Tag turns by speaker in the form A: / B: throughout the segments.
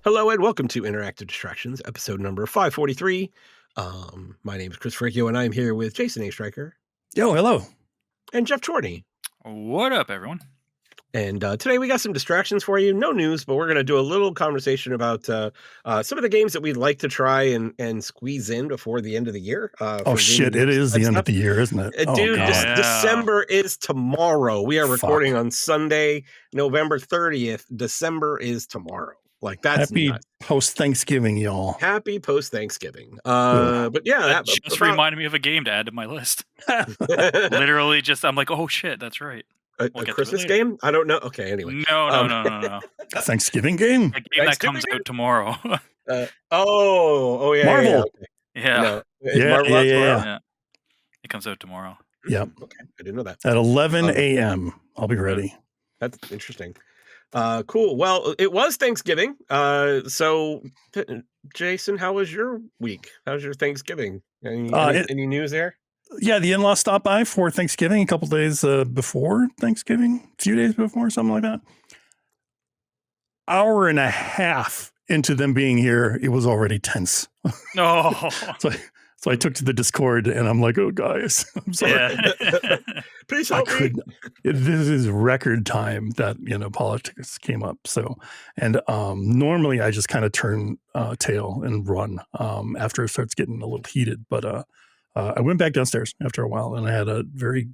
A: Hello and welcome to Interactive Distractions, episode number 543. My name is Chris Fricchio, and I'm here with Jason A. Stryker
B: Yo, hello.
A: and Jeff Chorney.
C: What up, everyone?
A: And today we got some distractions for you. No news, but we're going to do a little conversation about some of the games that we'd like to try and squeeze in before the end of the year.
B: Oh, shit. It is the end of the year, isn't it?
A: Dude,
B: God.
A: December is tomorrow. We are recording on Sunday, November 30th. December is tomorrow. Like, that's
B: happy
A: nuts.
B: post-Thanksgiving, y'all.
A: Happy post-Thanksgiving. But yeah,
C: that just reminded me of a game to add to my list. Literally, I'm like, oh shit, that's right.
A: A Christmas game? I don't know. Okay, anyway.
C: No.
B: A Thanksgiving game?
C: A game that comes out tomorrow.
A: Yeah.
B: Marvel.
C: Yeah.
A: Yeah.
C: It comes out tomorrow.
B: Yep.
A: Okay, I didn't know that.
B: At 11 a.m. I'll be ready.
A: That's interesting. Cool. Well, it was Thanksgiving. So, Jason, how was your week? How's your Thanksgiving? Any news there?
B: Yeah, the in-laws stopped by for Thanksgiving a couple days before Thanksgiving, a few days before, something like that. Hour and a half into them being here, it was already tense.
C: No.
B: So I took to the Discord and I'm like, oh, guys, I'm sorry.
A: Yeah. Please help me.
B: This is record time that, politics came up. So, and normally I just kind of turn tail and run after it starts getting a little heated. But I went back downstairs after a while and I had a very,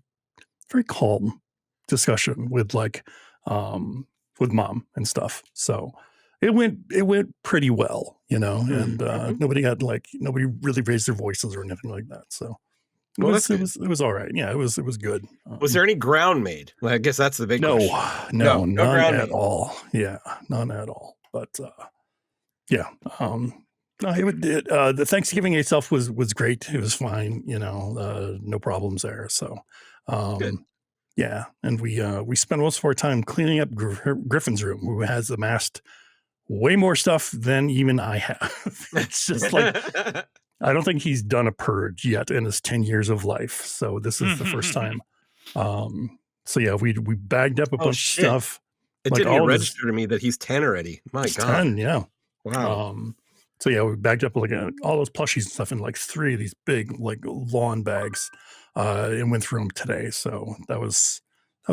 B: very calm discussion with with mom and stuff. So it went pretty well, and nobody really raised their voices or anything like that. So it was all right. Yeah, it was good.
A: Was there any ground made? Well, I guess that's the big question.
B: No, none at all. Yeah, none at all. But yeah, no, the Thanksgiving itself was great. It was fine. No problems there. So
A: good.
B: Yeah, and we spent most of our time cleaning up Griffin's room, who has amassed way more stuff than even I have. It's just like, I don't think he's done a purge yet in his 10 years of life. So this is the first time. So yeah, we bagged up a bunch of stuff.
A: It didn't even register to me that he's 10 already. My God.
B: 10, yeah.
A: Wow.
B: So yeah, we bagged up all those plushies and stuff in 3 of these big lawn bags and went through them today. So that was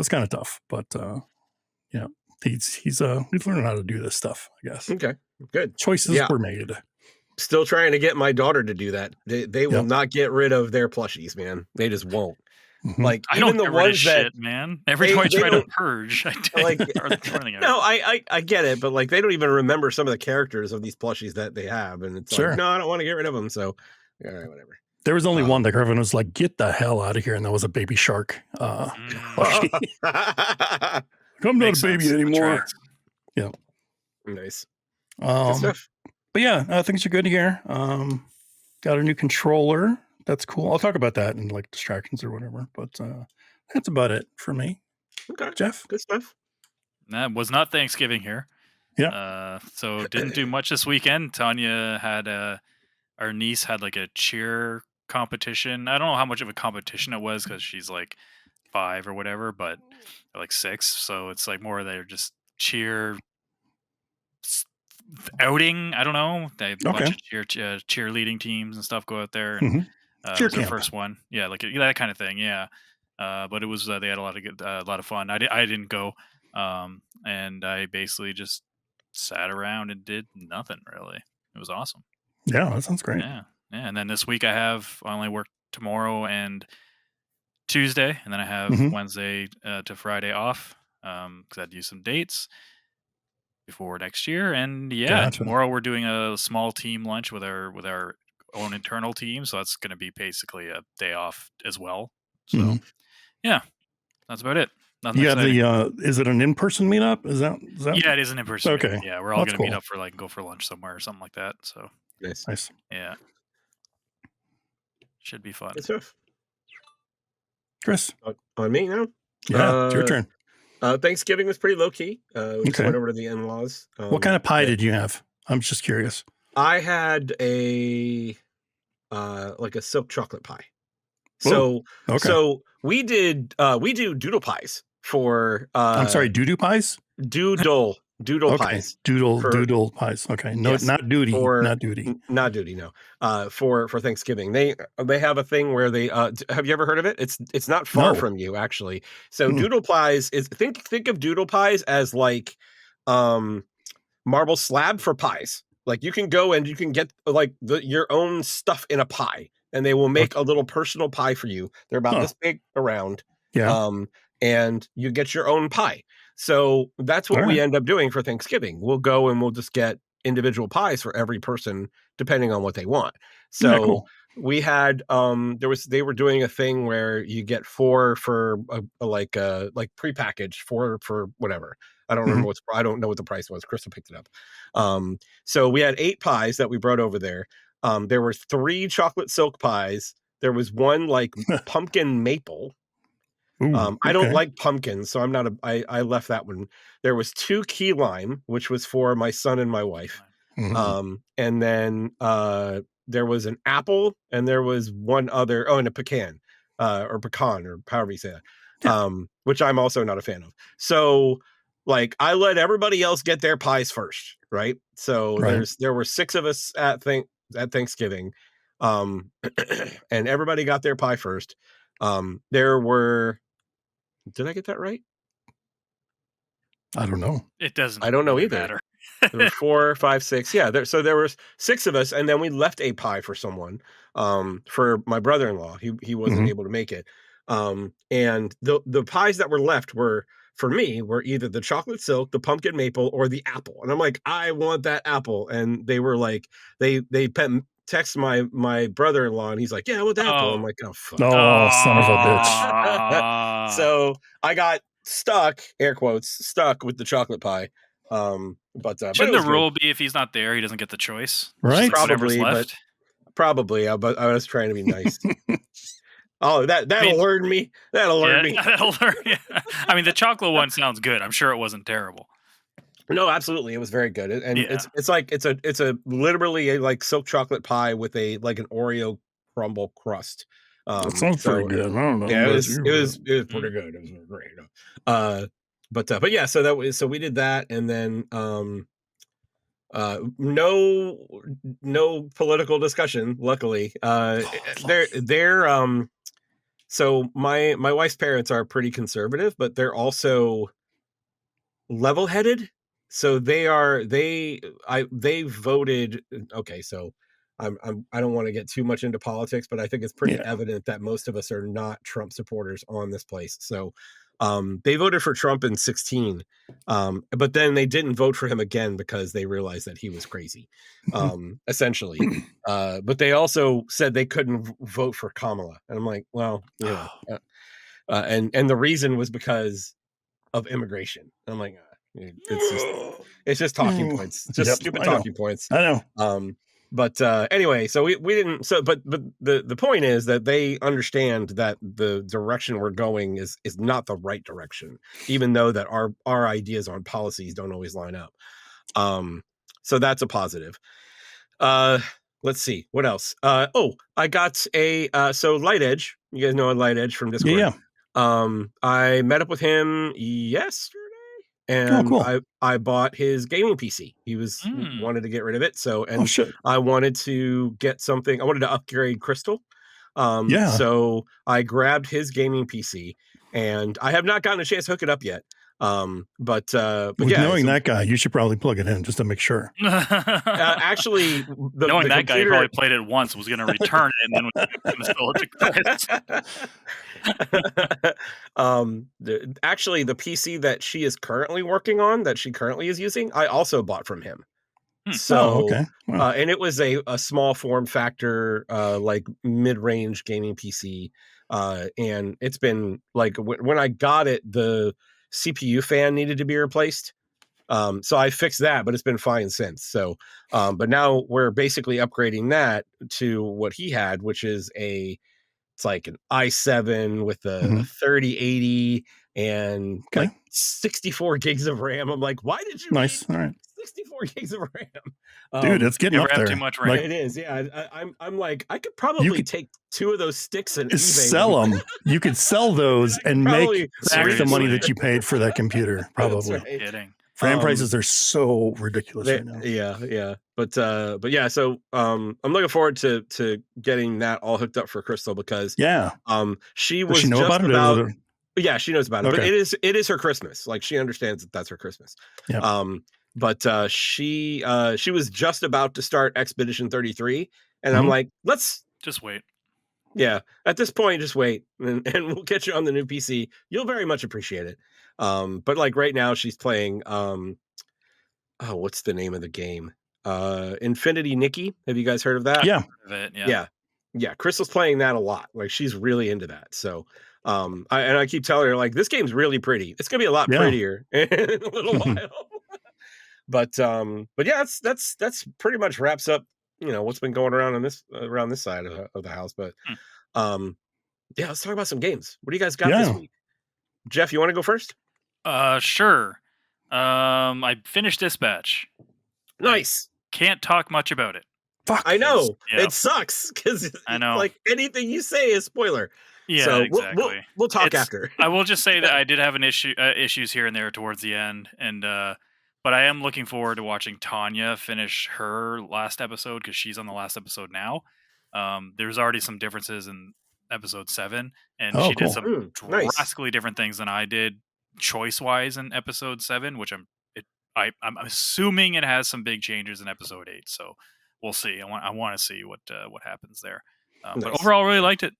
B: kind of tough, but yeah. He's learning how to do this stuff, I guess.
A: Okay, good.
B: Choices were made.
A: Still trying to get my daughter to do that. They will not get rid of their plushies, man. They just won't.
B: Mm-hmm.
A: Like,
C: I don't get rid of shit, man. Every time I try to purge,
A: I get it, but they don't even remember some of the characters of these plushies that they have, and it's like, no, I don't want to get rid of them. So, all right, whatever.
B: There was only one that Griffin was like, "Get the hell out of here," and that was a baby shark plushie. I'm not a baby anymore. Yeah.
A: Nice.
B: Good stuff. But yeah, things are good here. Got a new controller. That's cool. I'll talk about that in distractions or whatever. But that's about it for me.
A: Okay.
B: Jeff?
A: Good stuff.
C: That was not Thanksgiving here.
B: Yeah.
C: So didn't do much this weekend. Tanya had our niece had a cheer competition. I don't know how much of a competition it was because she's 5 or whatever, but 6, so it's more they're just cheer outing. I don't know. They bunch of cheerleading teams and stuff go out there, and it was the first one. Yeah, that kind of thing. Yeah, but it was they had a lot of fun. I didn't go, and I basically just sat around and did nothing really. It was awesome.
B: Yeah, that sounds great.
C: Yeah. And then this week I only work tomorrow and Tuesday, and then I have Wednesday to Friday off because I do some dates before next year. And tomorrow we're doing a small team lunch with our own internal team, so that's going to be basically a day off as well. So yeah, that's about it. Nothing exciting.
B: Is it an in-person meetup? Is that?
C: Yeah, it is an in-person.
B: Okay.
C: Meetup. Yeah, we're all going to meet up for go for lunch somewhere or something like that. So
A: nice.
C: Yeah, should be fun.
A: Good stuff.
B: Chris,
A: on me now.
B: Yeah, it's your turn.
A: Thanksgiving was pretty low key. We just went over to the in-laws.
B: What kind of pie did you have? I'm just curious.
A: I had a silk chocolate pie. So we do doodle pies for.
B: I'm sorry, doo-doo pies.
A: Doodle Doodle
B: Okay.
A: pies.
B: Doodle pies. Okay. No,
A: Yes,
B: not duty. Not duty.
A: Not duty. No. For Thanksgiving, they have a thing where they. Have you ever heard of it? It's not far from you, actually. So doodle pies is think of doodle pies as like, marble slab for pies. Like you can go and you can get like your own stuff in a pie, and they will make a little personal pie for you. They're about this big around.
B: Yeah.
A: And you get your own pie. So that's what we end up doing for Thanksgiving. We'll go and we'll just get individual pies for every person, depending on what they want. So we had they were doing a thing where you get 4 for like prepackaged 4 for whatever. I don't remember I don't know what the price was. Crystal picked it up. So we had 8 pies that we brought over there. There were 3 chocolate silk pies. There was 1 like pumpkin maple. I don't like pumpkins, so I'm not I left that one. There was 2 key lime, which was for my son and my wife. And then there was an apple, and there was 1 other, and a pecan, or pecan, or however you say that, which I'm also not a fan of. So like I let everybody else get their pies first, right? So there were 6 of us at Thanksgiving, and everybody got their pie first. There were, did I get that right?
B: I don't know.
C: It doesn't.
A: I don't know
C: really
A: either.
C: Matter.
A: There were 4, 5, 6. Yeah. There was 6 of us, and then we left a pie for someone. For my brother-in-law, he wasn't able to make it. And the pies that were left were, for me, were either the chocolate silk, the pumpkin maple, or the apple. And I'm like, I want that apple. And they were like, they text my brother-in-law, and he's like, yeah, I want the apple. I'm like, oh fuck.
B: Oh, son of a bitch.
A: So I got stuck, air quotes, stuck with the chocolate pie. But
C: shouldn't the rule be if he's not there, he doesn't get the choice?
B: Right?
C: Probably, left.
A: Probably. But I was trying to be nice. Oh, that'll learn me. That'll learn me.
C: That'll learn. Yeah. I mean, the chocolate one sounds good. I'm sure it wasn't terrible.
A: No, absolutely, it was very good, and it's like it's a literally a like silk chocolate pie with a like an Oreo crumble crust.
B: That sounds pretty good. I don't know.
A: Yeah, it was pretty good. It was great. But yeah, so we did that, and then no political discussion, luckily. So my wife's parents are pretty conservative, but they're also level-headed. So they voted. Okay, so I don't want to get too much into politics, but I think it's pretty evident that most of us are not Trump supporters on this place. So they voted for Trump in 2016, but then they didn't vote for him again because they realized that he was crazy, essentially. But they also said they couldn't vote for Kamala, and I'm like, well, and the reason was because of immigration. I'm like, it's just talking points, just stupid talking points.
B: I know.
A: But anyway, so we didn't. So, but the point is that they understand that the direction we're going is not the right direction, even though that our ideas on policies don't always line up. So that's a positive. Let's see what else. I got a so Light Edge. You guys know Light Edge from Discord.
B: Yeah.
A: I met up with him yesterday. And
B: cool.
A: I bought his gaming PC. He wanted to get rid of it. So, I wanted to get something. I wanted to upgrade Crystal. So I grabbed his gaming PC, and I have not gotten a chance to hook it up yet. But
B: knowing that guy, you should probably plug it in just to make sure.
A: Actually,
C: knowing that guy, he probably played it once, was going to return it, and then was going to sell it to Chris.
A: Actually, the PC that she is currently working on, that she currently is using, I also bought from him. So, and it was a small form factor, like mid-range gaming PC. And it's been like when I got it, the CPU fan needed to be replaced. So I fixed that, but it's been fine since. So, but now we're basically upgrading that to what he had, which is it's like an i7 with a 3080 and like 64 gigs of RAM. I'm like, why did you
B: nice? All right.
A: 64 gigs of RAM,
B: dude. It's getting up there.
C: Too much RAM.
A: Like, it is. Yeah, I'm like, I could probably take 2 of those sticks and
B: sell them. You could sell those and make the money that you paid for that computer. Probably.
C: Kidding.
B: Frame prices are so ridiculous right now.
A: Yeah. But yeah, so I'm looking forward to getting that all hooked up for Crystal because
B: Yeah.
A: she
B: Does she
A: was
B: know
A: just
B: about it?
A: about yeah, she knows about it, but
B: Okay.
A: it is her Christmas. Like she understands that that's her Christmas.
B: Yeah.
A: But she was just about to start Expedition 33 and I'm
B: Mhm.
A: like, let's
C: Just wait.
A: yeah, at this point just wait and we'll get you on the new PC. You'll very much appreciate it. But like right now she's playing oh, what's the name of the game? Infinity Nikki. Have you guys heard of that?
B: Yeah.
C: Of it, yeah.
A: Yeah. Yeah, Crystal's playing that a lot. Like she's really into that. So, I keep telling her like this game's really pretty. It's gonna be a lot
B: Yeah.
A: prettier in a little while. But yeah, that's pretty much wraps up. You know what's been going around on this around this side of the house. But
C: Hmm.
A: yeah, let's talk about some games. What do you guys got this
B: Yeah.
A: week? Jeff, you want to go first?
C: Sure. I finished Dispatch. I
A: Nice.
C: can't talk much about it.
B: Fuck.
A: I know
C: Yeah.
A: it sucks because
C: I know.
A: like anything you say is spoiler.
C: Yeah,
A: So
C: exactly.
A: we'll talk after.
C: I will just say that I did have an issues here and there towards the end, and but I am looking forward to watching Tanya finish her last episode because she's on the last episode now. There's already some differences in episode 7, and
B: Oh,
C: she did
B: cool.
C: some
A: Nice.
C: drastically different things than I did choice wise in episode 7, which I'm assuming it has some big changes in episode 8. So we'll see. I want to see what happens there. But
A: Nice.
C: overall, really liked it.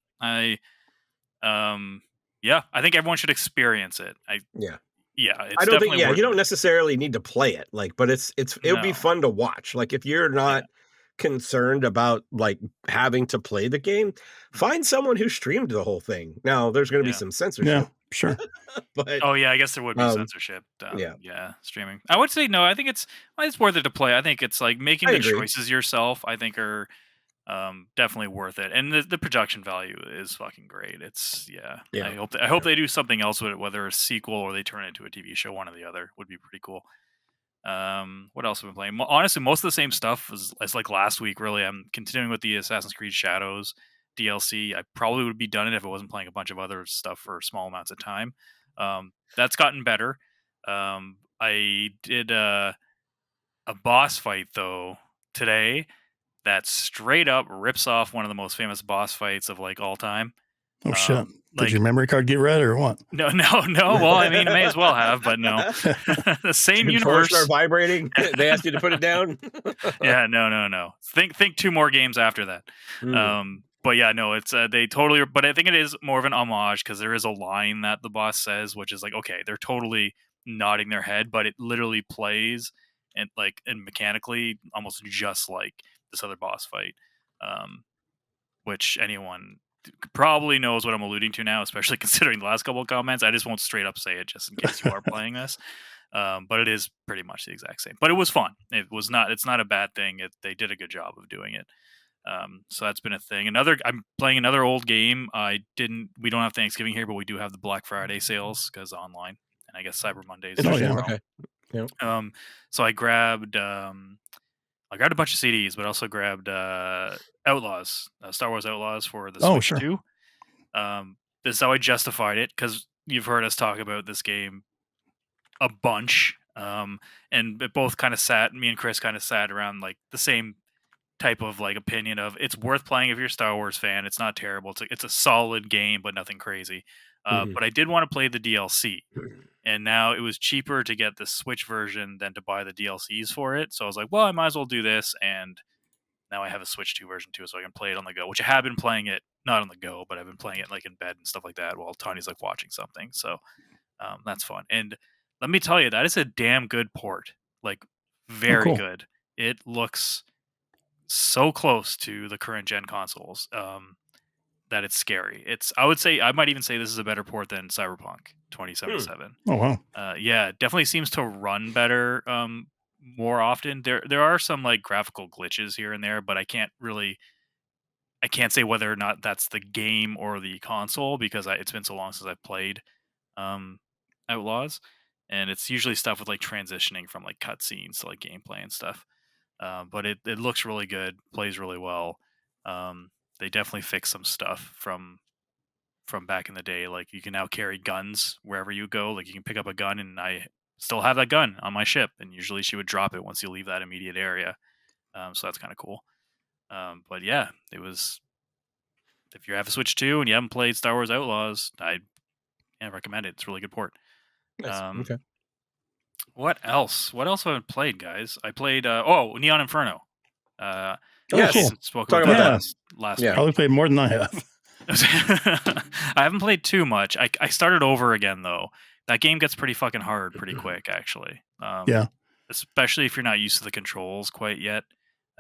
C: Yeah, I think everyone should experience it.
A: Yeah.
C: Yeah,
A: I
C: it's
A: don't think
C: definitely
A: yeah,
C: worth
A: you don't
C: it.
A: necessarily need to play it, like, but it would be
C: No.
A: fun to watch. Like, if you're
C: Yeah.
A: not concerned about, like, having to play the game,
C: Mhm.
A: find someone who streamed the whole thing. Now, there's gonna be
C: Yeah.
A: some
B: Yeah.
A: censorship,
B: Sure.
A: but,
C: Oh, yeah, I guess there would be
A: um,
C: censorship,
A: yeah,
C: yeah, streaming. I would say no, I think it's worth it to play. I think it's, like, making
A: I
C: the
A: agree.
C: choices yourself, I think are, definitely worth it, and the production value is fucking great. It's yeah,
A: Yeah,
C: I hope
A: yeah.
C: they do something else with it, whether a sequel or they turn it into a TV show, one or the other would be pretty cool. What else have we been playing? Honestly, most of the same stuff as like last week. Really, I'm continuing with the Assassin's Creed Shadows DLC. I probably would be done it if I wasn't playing a bunch of other stuff for small amounts of time. That's gotten better. I did a boss fight though today that straight up rips off one of the most famous boss fights of like all time.
B: Oh shit. Did
C: Like
B: your memory card get red or what?
C: no, no. Well, I mean, it may as well have, but no. The same
A: Controller start
C: universe.
A: vibrating. They asked you to put it down.
C: Yeah, no. Think 2 more games after that.
A: Mm,
C: But yeah, no, it's they totally. But I think it is more of an homage because there is a line that the boss says, which is like, okay, they're totally nodding their head, but it literally plays and mechanically almost just like this other boss fight, um, which anyone probably knows what I'm alluding to now, especially considering the last couple of comments. I just won't straight up say it just in case you are playing this. But it is pretty much the exact same. But it was fun. It was not. It's not a bad thing. They did a good job of doing it. So that's been a thing. I'm playing another old game. We don't have Thanksgiving here, but we do have the Black Friday sales because online, and I guess Cyber Mondays is
B: Oh, yeah.
C: tomorrow.
A: okay. Yeah.
C: So I grabbed a bunch of CDs, but also grabbed Outlaws, Star Wars Outlaws for the
B: Oh,
C: Switch
B: sure.
C: 2. This is how I justified it because you've heard us talk about this game a bunch. And it both kind of me and Chris kind of sat around like the same type of like opinion of it's worth playing if you're a Star Wars fan. It's not terrible. It's a solid game, but nothing crazy.
A: Mhm.
C: But I did want to play the DLC, and now it was cheaper to get the Switch version than to buy the DLCs for it. So I was like, well, I might as well do this, and now I have a Switch 2 version too, so I can play it on the go. Which I have been playing it not on the go, but I've been playing it like in bed and stuff like that while Tony's like watching something. So that's fun. And let me tell you, that is a damn good port. Like,
B: Oh,
C: very
B: cool.
C: good. It looks so close to the current gen consoles that it's scary. I would say, I might even say this is a better port than Cyberpunk 2077.
B: Oh, wow.
C: Yeah, it definitely seems to run better more often. There are some like graphical glitches here and there, but I can't say whether or not that's the game or the console because it's been so long since I've played um, Outlaws, and it's usually stuff with like transitioning from like cutscenes to like gameplay and stuff. But it looks really good, plays really well. They definitely fixed some stuff from back in the day. Like you can now carry guns wherever you go. Like you can pick up a gun, and I still have that gun on my ship, and usually she would drop it once you leave that immediate area. So that's kind of cool. But yeah, it was. If you have a Switch 2 and you haven't played Star Wars Outlaws, I recommend it. It's a really good port.
A: Nice. Okay.
C: What else? What else have I played, guys? I played Neon Inferno.
A: Yes,
B: cool.
C: Spoke
A: Talk
C: about
A: about
C: that last
A: Yeah.
C: week.
B: Probably played more than I have.
C: I haven't played too much. I started over again though. That game gets pretty fucking hard pretty quick, actually.
B: Yeah.
C: Especially if you're not used to the controls quite yet,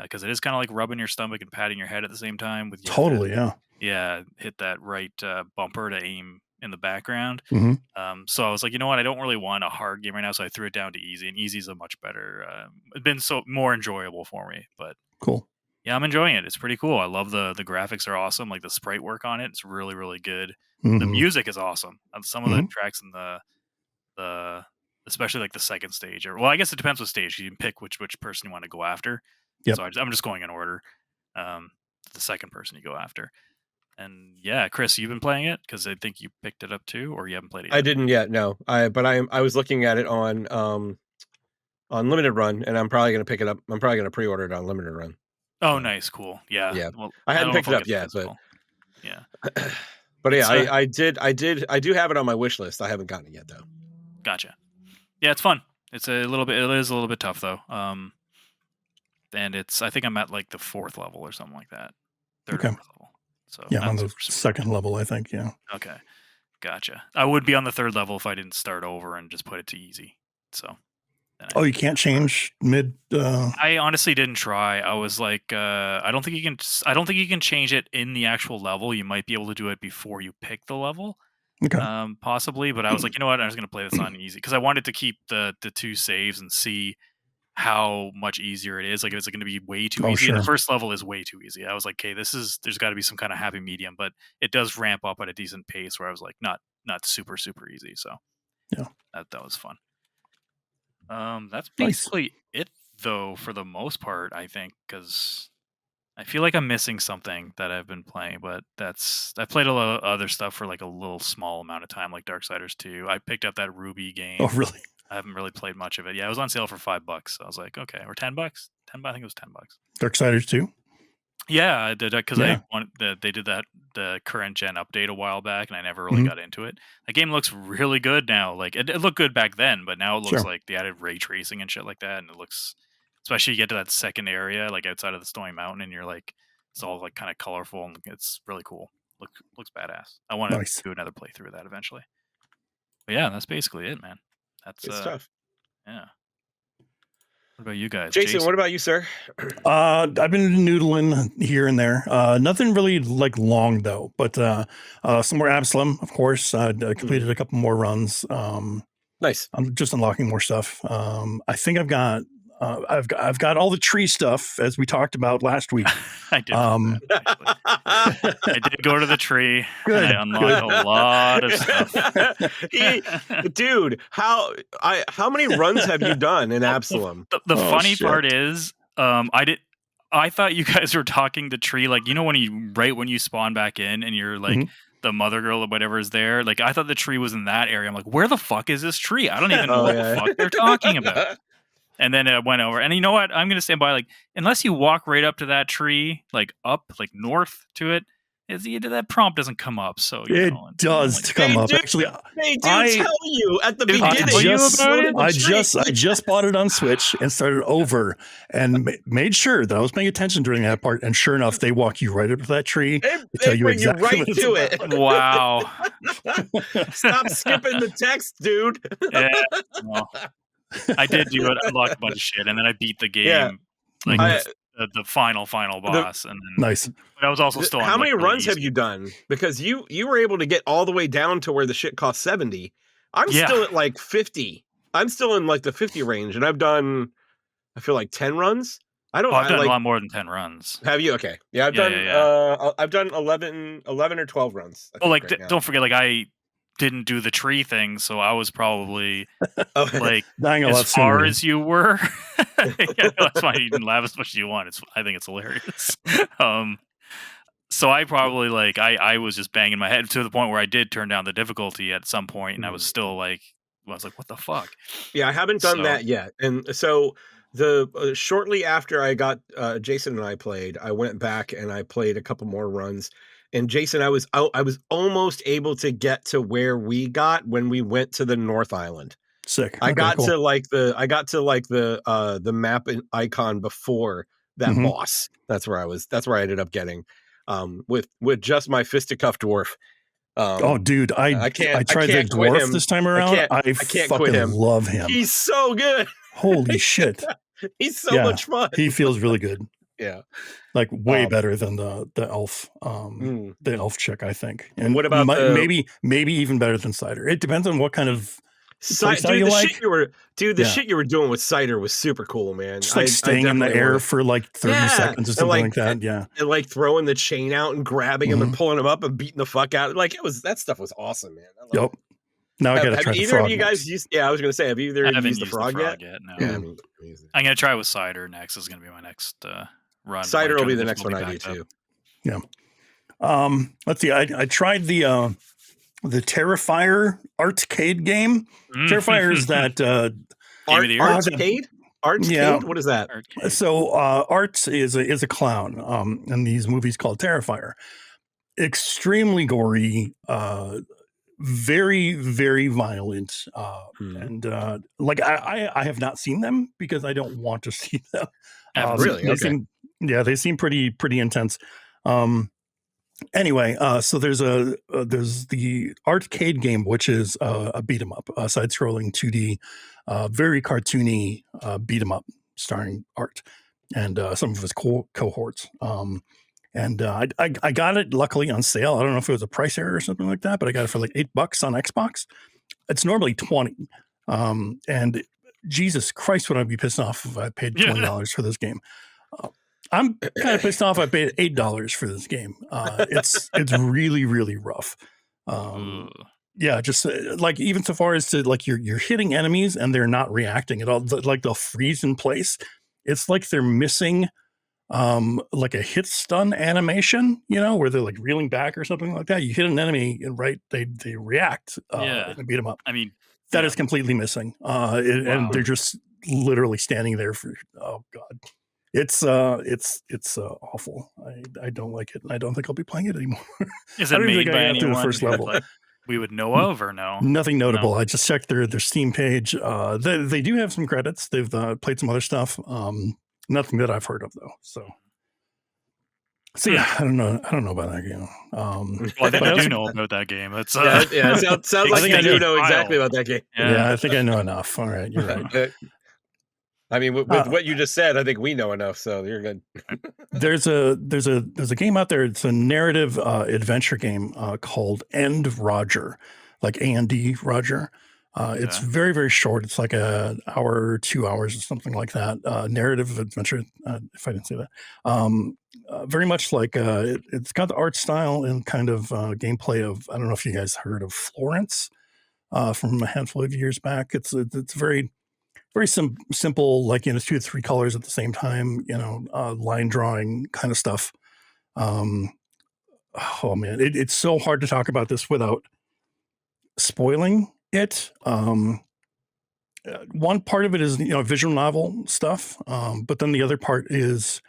C: because it is kind of like rubbing your stomach and patting your head at the same time. With
B: Totally, yeah.
C: Yeah, hit that right bumper to aim in the background.
B: Mm-hmm.
C: So I was like, you know what? I don't really want a hard game right now, so I threw it down to easy, and easy is a much better. It's been more enjoyable for me, but
B: cool.
C: Yeah, I'm enjoying it. It's pretty cool. I love the graphics are awesome. Like the sprite work on it, it's really really good.
B: Mm-hmm.
C: The music is awesome. Some of the tracks in the especially like the second stage, or well, I guess it depends what stage you can pick which person you want to go after.
B: Yep.
C: So I'm just going in order. The second person you go after. And yeah, Chris, you've been playing it because I think you picked it up too, or you haven't played it yet?
A: I didn't yet, no. I was looking at it on limited run, and I'm probably going to pick it up. I'm probably going to pre-order it on limited run.
C: Oh, nice, cool, yeah.
A: Yeah,
C: well,
A: I hadn't picked it up yet, but
C: yeah,
A: but yeah, I do have it on my wish list. I haven't gotten it yet though.
C: Gotcha. Yeah, it's fun. It is a little bit tough though. And I think I'm at like the 4th level or something like that. 3rd or 4th level. So
B: yeah, I'm on the second level, I think. Yeah.
C: Okay, gotcha. I would be on the 3rd level if I didn't start over and just put it to easy. So.
B: Oh, you can't change mid.
C: I honestly didn't try. I was like, I don't think you can change it in the actual level. You might be able to do it before you pick the level.
B: Okay.
C: Possibly, but I was like, you know what? I'm just gonna play this on easy because I wanted to keep the 2 saves and see how much easier it is. Like, if it's going to be way too easy.
B: Sure.
C: The first level is way too easy. I was like, okay, there's got to be some kind of happy medium, but it does ramp up at a decent pace where I was like, not super super easy. So
B: yeah,
C: that was fun. That's basically it though for the most part, I think, because I feel like I'm missing something that I've been playing, but I played a lot of other stuff for like a little small amount of time, like Darksiders 2. I picked up that Ruby game.
B: Oh, really?
C: I haven't really played much of it. Yeah, it was on sale for $5. So I was like, okay, or $10. I think it was $10.
B: Darksiders 2?
C: Yeah, I did because they did the current gen update a while back, and I never really got into it. The game looks really good now. Like it looked good back then, but now it looks like they added ray tracing and shit like that, and it looks, especially you get to that second area, like outside of the Stony Mountain, and you're like, it's all like kind of colorful and it's really cool. Looks badass. I want to do another playthrough of that eventually. But yeah, that's basically it, man. That's
A: good stuff.
C: Yeah. What about you guys?
A: Jason, what about you, sir?
B: I've been noodling here and there. Nothing really like long though, but some more Absalom, of course. I completed a couple more runs.
A: Nice.
B: I'm just unlocking more stuff. I think I've got all the tree stuff as we talked about last week.
C: I did. I did go to the tree.
B: Good.
C: And I unlocked a lot of stuff.
A: Dude, how many runs have you done in Absalom?
C: The funny part is, I thought you guys were talking the tree, like, you know, when you spawn back in and you're like the mother girl or whatever is there. Like, I thought the tree was in that area. I'm like, where the fuck is this tree? I don't even know what the fuck they're talking about. And then it went over. And you know what? I'm going to stand by, like, unless you walk right up to that tree, like up, like north to it, that prompt doesn't come up. So
B: it does come up. Actually,
A: they do tell you at the beginning.
B: I just bought it on Switch and started over and made sure that I was paying attention during that part. And sure enough, they walk you right up to that tree.
A: They tell you exactly right to it.
C: Wow!
A: Stop skipping the text, dude.
C: Yeah. Well, I did do it. I unlocked a bunch of shit, and then I beat the game, the final boss. And then,
B: nice.
C: But I was also still.
A: How many runs have you done? Because you were able to get all the way down to where the shit cost 70. I'm still at like 50. I'm still in like the 50 range, and I've done, I feel like 10 runs. I've done
C: a lot more than 10 runs.
A: Have you? Okay. Yeah, I've done 11 or 12 runs.
C: Don't forget, like, I didn't do the tree thing, so I was probably like
B: dying
C: as far as you were. That's why you can laugh as much as you want. I think it's hilarious. So I probably I was just banging my head to the point where I did turn down the difficulty at some point, and I was still like I was like, what the fuck?
A: Yeah, I haven't done that yet. And so shortly after I got Jason and I played, I went back and I played a couple more runs. And Jason, I was almost able to get to where we got when we went to the North Island.
B: Sick.
A: I
B: Okay,
A: got
B: cool.
A: to like the map icon before that boss. That's where I ended up getting with just my fisticuff dwarf.
B: Oh, dude, I tried the dwarf this time around. I
A: can't
B: fucking
A: quit him.
B: love him.
A: He's so good.
B: Holy shit.
A: He's so much fun.
B: He feels really good.
A: Yeah.
B: Like way better than the elf, the elf chick, I think. And
A: what about
B: maybe even better than Cider? It depends on what kind of playstyle you like.
A: The shit you were doing with Cider was super cool, man.
B: Just like staying in the air for like 30 seconds or something like that. Yeah.
A: And like throwing the chain out and grabbing him and pulling him up and beating the fuck out. Like that stuff was awesome, man.
B: Yep. Now I gotta try the frog.
A: Either of you guys used? Yeah, I was gonna say, have either of you used the frog yet?
C: No.
A: Yeah,
C: I'm gonna try with Cider next. Is gonna be my next run.
A: Cider will be the next one I do too.
B: Yeah. Let's see. I tried the Terrifier ARTcade game. Terrifier is that
A: ARTcade? ARTcade?
B: Yeah.
A: What is that?
C: Artcade.
B: So Art is a clown in these movies called Terrifier. Extremely gory, very, very violent. And like I have not seen them because I don't want to see them.
A: Really?
B: They seem pretty intense. Anyway, so there's the ARTcade game, which is a beat 'em up, side-scrolling 2D, very cartoony beat 'em up, starring Art and some of his cohorts. And I got it luckily on sale. I don't know if it was a price error or something like that, but I got it for like $8 on Xbox. It's normally $20. And Jesus Christ, would I be pissed off if I paid $20 for this game? I'm kind of pissed off I paid $8 for this game. It's really, really rough. Yeah, just like even so far as to like you're hitting enemies and they're not reacting at all. Like they'll freeze in place. It's like they're missing like a hit stun animation, where they're like reeling back or something like that. You hit an enemy and they react and beat them up.
C: I mean,
B: that is completely missing. And they're just literally standing there for, oh God. It's awful. I don't like it, and I don't think I'll be playing it anymore.
C: Is it made by anyone
B: the first level?
C: Like we would know of, or no?
B: Nothing notable. No. I just checked their Steam page. They do have some credits. They've played some other stuff. Nothing that I've heard of though. So yeah, I don't know about that game.
C: Well, I think I do know about that game. It's
A: sounds like you do know exactly about that game.
B: Yeah, I think I know enough. All right, you're right.
A: I mean, with what you just said, I think we know enough, so you're good.
B: There's a game out there. It's a narrative adventure game called End Roger, like A-N-D Roger. It's very, very short. It's like an hour, 2 hours, or something like that. Narrative adventure, if I didn't say that. Very much like it's got the art style and kind of gameplay of, I don't know if you guys heard of Florence from a handful of years back. It's very simple, like 2 to 3 colors at the same time, line drawing kind of stuff. Oh man, it's so hard to talk about this without spoiling it. One part of it is visual novel stuff, but then the other part is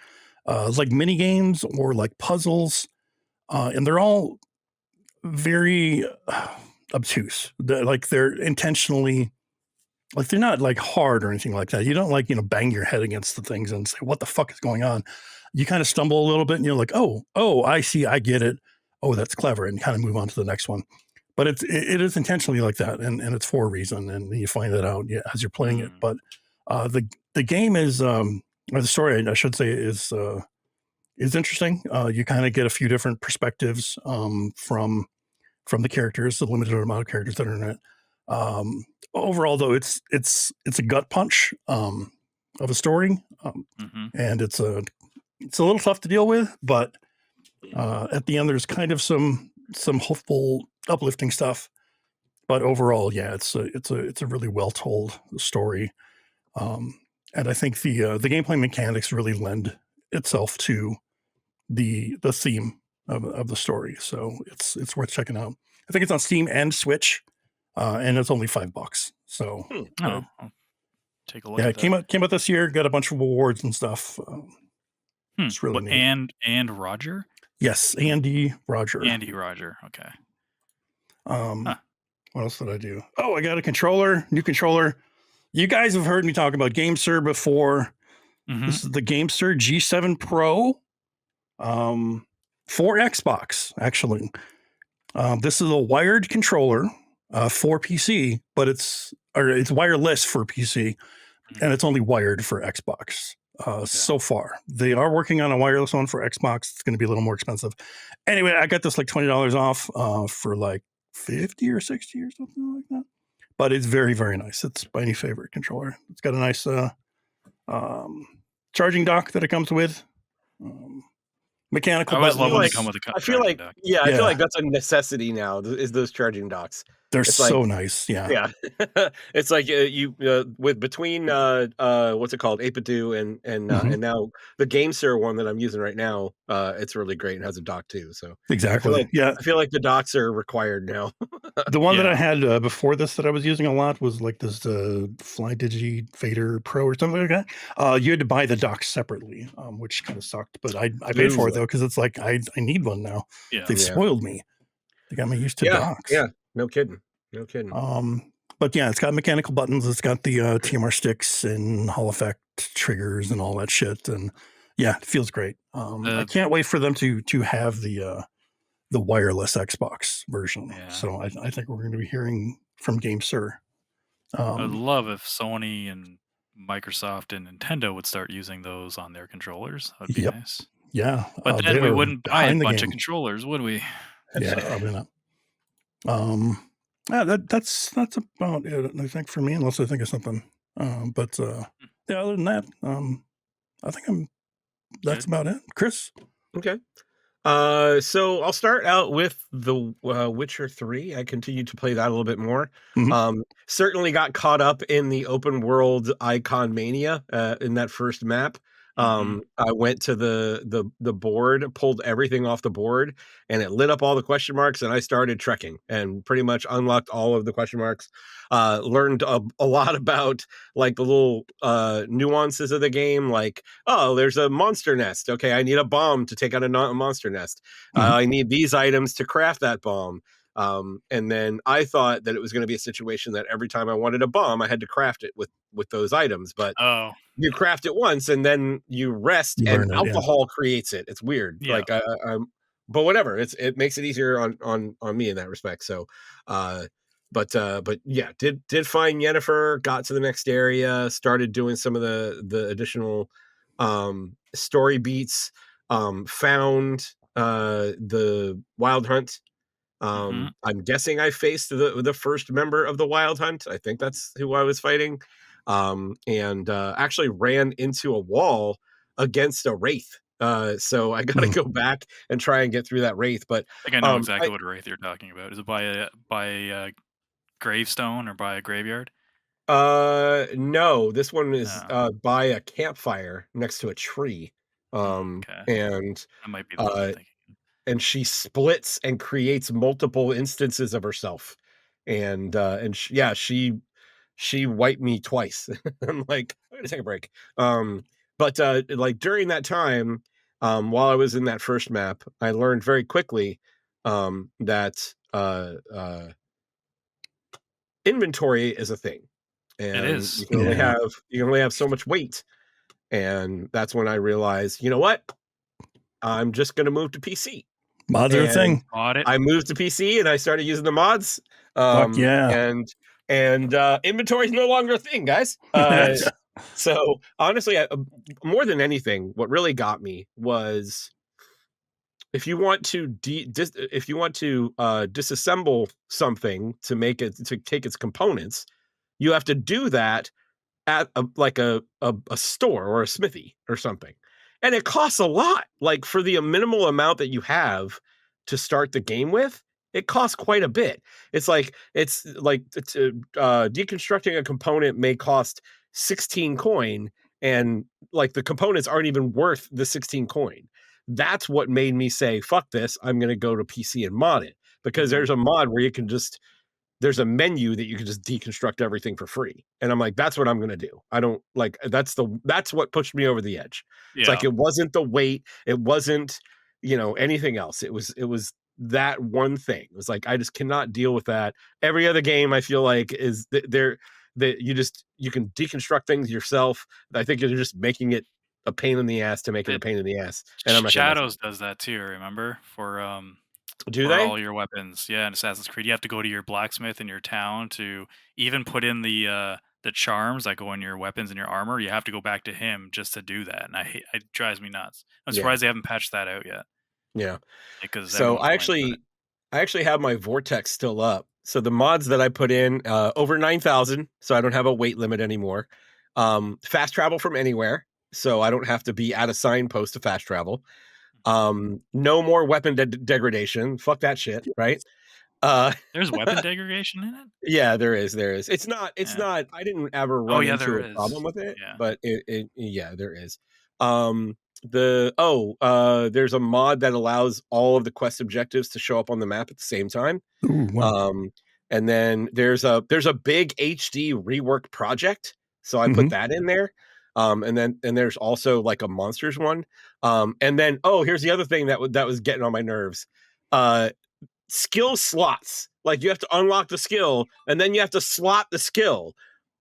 B: like mini games or like puzzles, and they're all very obtuse. They're intentionally. Like they're not like hard or anything like that. You don't like, bang your head against the things and say, what the fuck is going on? You kind of stumble a little bit and you're like, oh, I see. I get it. Oh, that's clever. And kind of move on to the next one. But it is intentionally like that. And it's for a reason. And you find that out as you're playing it. But the game is, or the story, I should say, is interesting. You kind of get a few different perspectives from the characters, the limited amount of characters that are in it. Overall, though, it's a gut punch of a story, and it's a little tough to deal with. But at the end, there's kind of some hopeful, uplifting stuff. But overall, yeah, it's a really well told story, and I think the gameplay mechanics really lend itself to the theme of the story. So it's worth checking out. I think it's on Steam and Switch. and it's only $5. So
C: I'll take a look.
B: Yeah,
C: at
B: it came out this year. Got a bunch of awards and stuff. It's really neat.
C: And Roger.
B: Yes, Andy Roger.
C: Andy Roger. Okay.
B: What else did I do? Oh, I got a controller, new controller. You guys have heard me talk about GameSir before. This is the GameSir G7 Pro for Xbox, actually. This is a wired controller for PC, but it's wireless for PC, and it's only wired for Xbox. So far, they are working on a wireless one for Xbox. It's going to be a little more expensive. Anyway, I got this like $20 off for like 50 or 60 or something like that. But it's very, very nice. It's my new favorite controller. It's got a nice charging dock that it comes with. Mechanical buttons.
C: I love when they come with
A: I feel like dock. I feel like that's a necessity now. Is those charging docks?
B: They're so nice. Yeah.
A: It's like you with between what's it called, Apadu and now the GameSir one that I'm using right now. It's really great and has a dock too. So
B: exactly.
A: I feel like the docks are required now.
B: The one that I had before this that I was using a lot was like this FlyDigi Fader Pro or something like that. You had to buy the dock separately, which kind of sucked. But I paid for it though because it's like I need one now.
C: Yeah.
B: They've spoiled me. They got me used to docks.
A: Yeah, no kidding.
B: But yeah, it's got mechanical buttons. It's got the TMR sticks and Hall effect triggers and all that shit. And yeah, it feels great. I can't wait for them to have the wireless Xbox version. Yeah. So I think we're going to be hearing from GameSir.
C: I'd love if Sony and Microsoft and Nintendo would start using those on their controllers. That'd be nice.
B: Yeah.
C: But then we wouldn't buy a bunch of controllers, would we?
B: Yeah, probably not. Yeah, that's about it, I think, for me, unless I think of something. But other than that, I think that's about it. Chris?
A: Okay. So I'll start out with the Witcher 3. I continued to play that a little bit more. Certainly got caught up in the open world icon mania in that first map. I went to the board, pulled everything off the board, and it lit up all the question marks, and I started trekking and pretty much unlocked all of the question marks. Learned a lot about like the little nuances of the game, like, oh, there's a monster nest. Okay, I need a bomb to take out a monster nest. I need these items to craft that bomb. And then I thought that it was going to be a situation that every time I wanted a bomb, I had to craft it with those items. But you craft it once and then you rest, and alcohol creates it. It's weird. Yeah. Like but whatever. It makes it easier on me in that respect. So, but yeah, did find Yennefer, got to the next area, started doing some of the additional story beats, found the Wild Hunt. I'm guessing I faced the first member of the Wild Hunt. I think that's who I was fighting. And actually ran into a wall against a wraith. So I got to go back and try and get through that wraith. But
C: I think I know exactly what wraith you're talking about. Is it by a gravestone or by a graveyard?
A: No, this one is by a campfire next to a tree. And
C: that might be the one I'm thinking.
A: And she splits and creates multiple instances of herself, and she wiped me twice. I'm like, I'm gonna take a break. But like during that time, while I was in that first map, I learned very quickly that inventory is a thing, and
C: it is.
A: You can only have so much weight, and that's when I realized, you know what, I'm just gonna move to PC.
B: Mods are a thing.
A: I moved to PC and I started using the mods.
B: Fuck yeah.
A: And inventory is no longer a thing, guys. So honestly, more than anything, what really got me was if you want to disassemble something to take its components, you have to do that at a store or a smithy or something. And it costs a lot. Like for the minimal amount that you have to start the game with, it costs quite a bit. It's like deconstructing a component may cost 16 coin, and like the components aren't even worth the 16 coin. That's what made me say, fuck this, I'm going to go to PC and mod it, because there's a mod where you can just there's a menu that you can just deconstruct everything for free. And I'm like, that's what I'm going to do. I don't like, that's what pushed me over the edge. It's like, it wasn't the weight. It wasn't, anything else. It was that one thing. It was like, I just cannot deal with that. Every other game I feel like is that you can deconstruct things yourself. I think you're just making it a pain in the ass to make it a pain in the ass. And I'm not gonna
C: Shadows does that too, remember?
A: Do
C: For
A: they?
C: all your weapons. Yeah, in Assassin's Creed, you have to go to your blacksmith in your town to even put in the charms that go in your weapons and your armor. You have to go back to him just to do that, and it drives me nuts. I'm
A: Yeah.
C: surprised they haven't patched that out yet.
A: Yeah.
C: Because
A: So
C: everyone's
A: I
C: whining about it.
A: actually have my Vortex still up. So the mods that I put in, over 9,000, so I don't have a weight limit anymore. Fast travel from anywhere, so I don't have to be at a signpost to fast travel. No more weapon degradation. Fuck that shit, right?
C: There's weapon degradation in it?
A: Yeah, there is. It's not
C: Yeah.
A: I didn't ever
C: Oh,
A: run
C: yeah,
A: into
C: there
A: a
C: is.
A: problem with it,
C: Yeah.
A: but yeah, there is. There's a mod that allows all of the quest objectives to show up on the map at the same time.
B: Ooh, wow.
A: And then there's a big HD rework project, so I put that in there. And there's also like a monsters one. And then here's the other thing that was getting on my nerves. Skill slots. Like, you have to unlock the skill and then you have to slot the skill.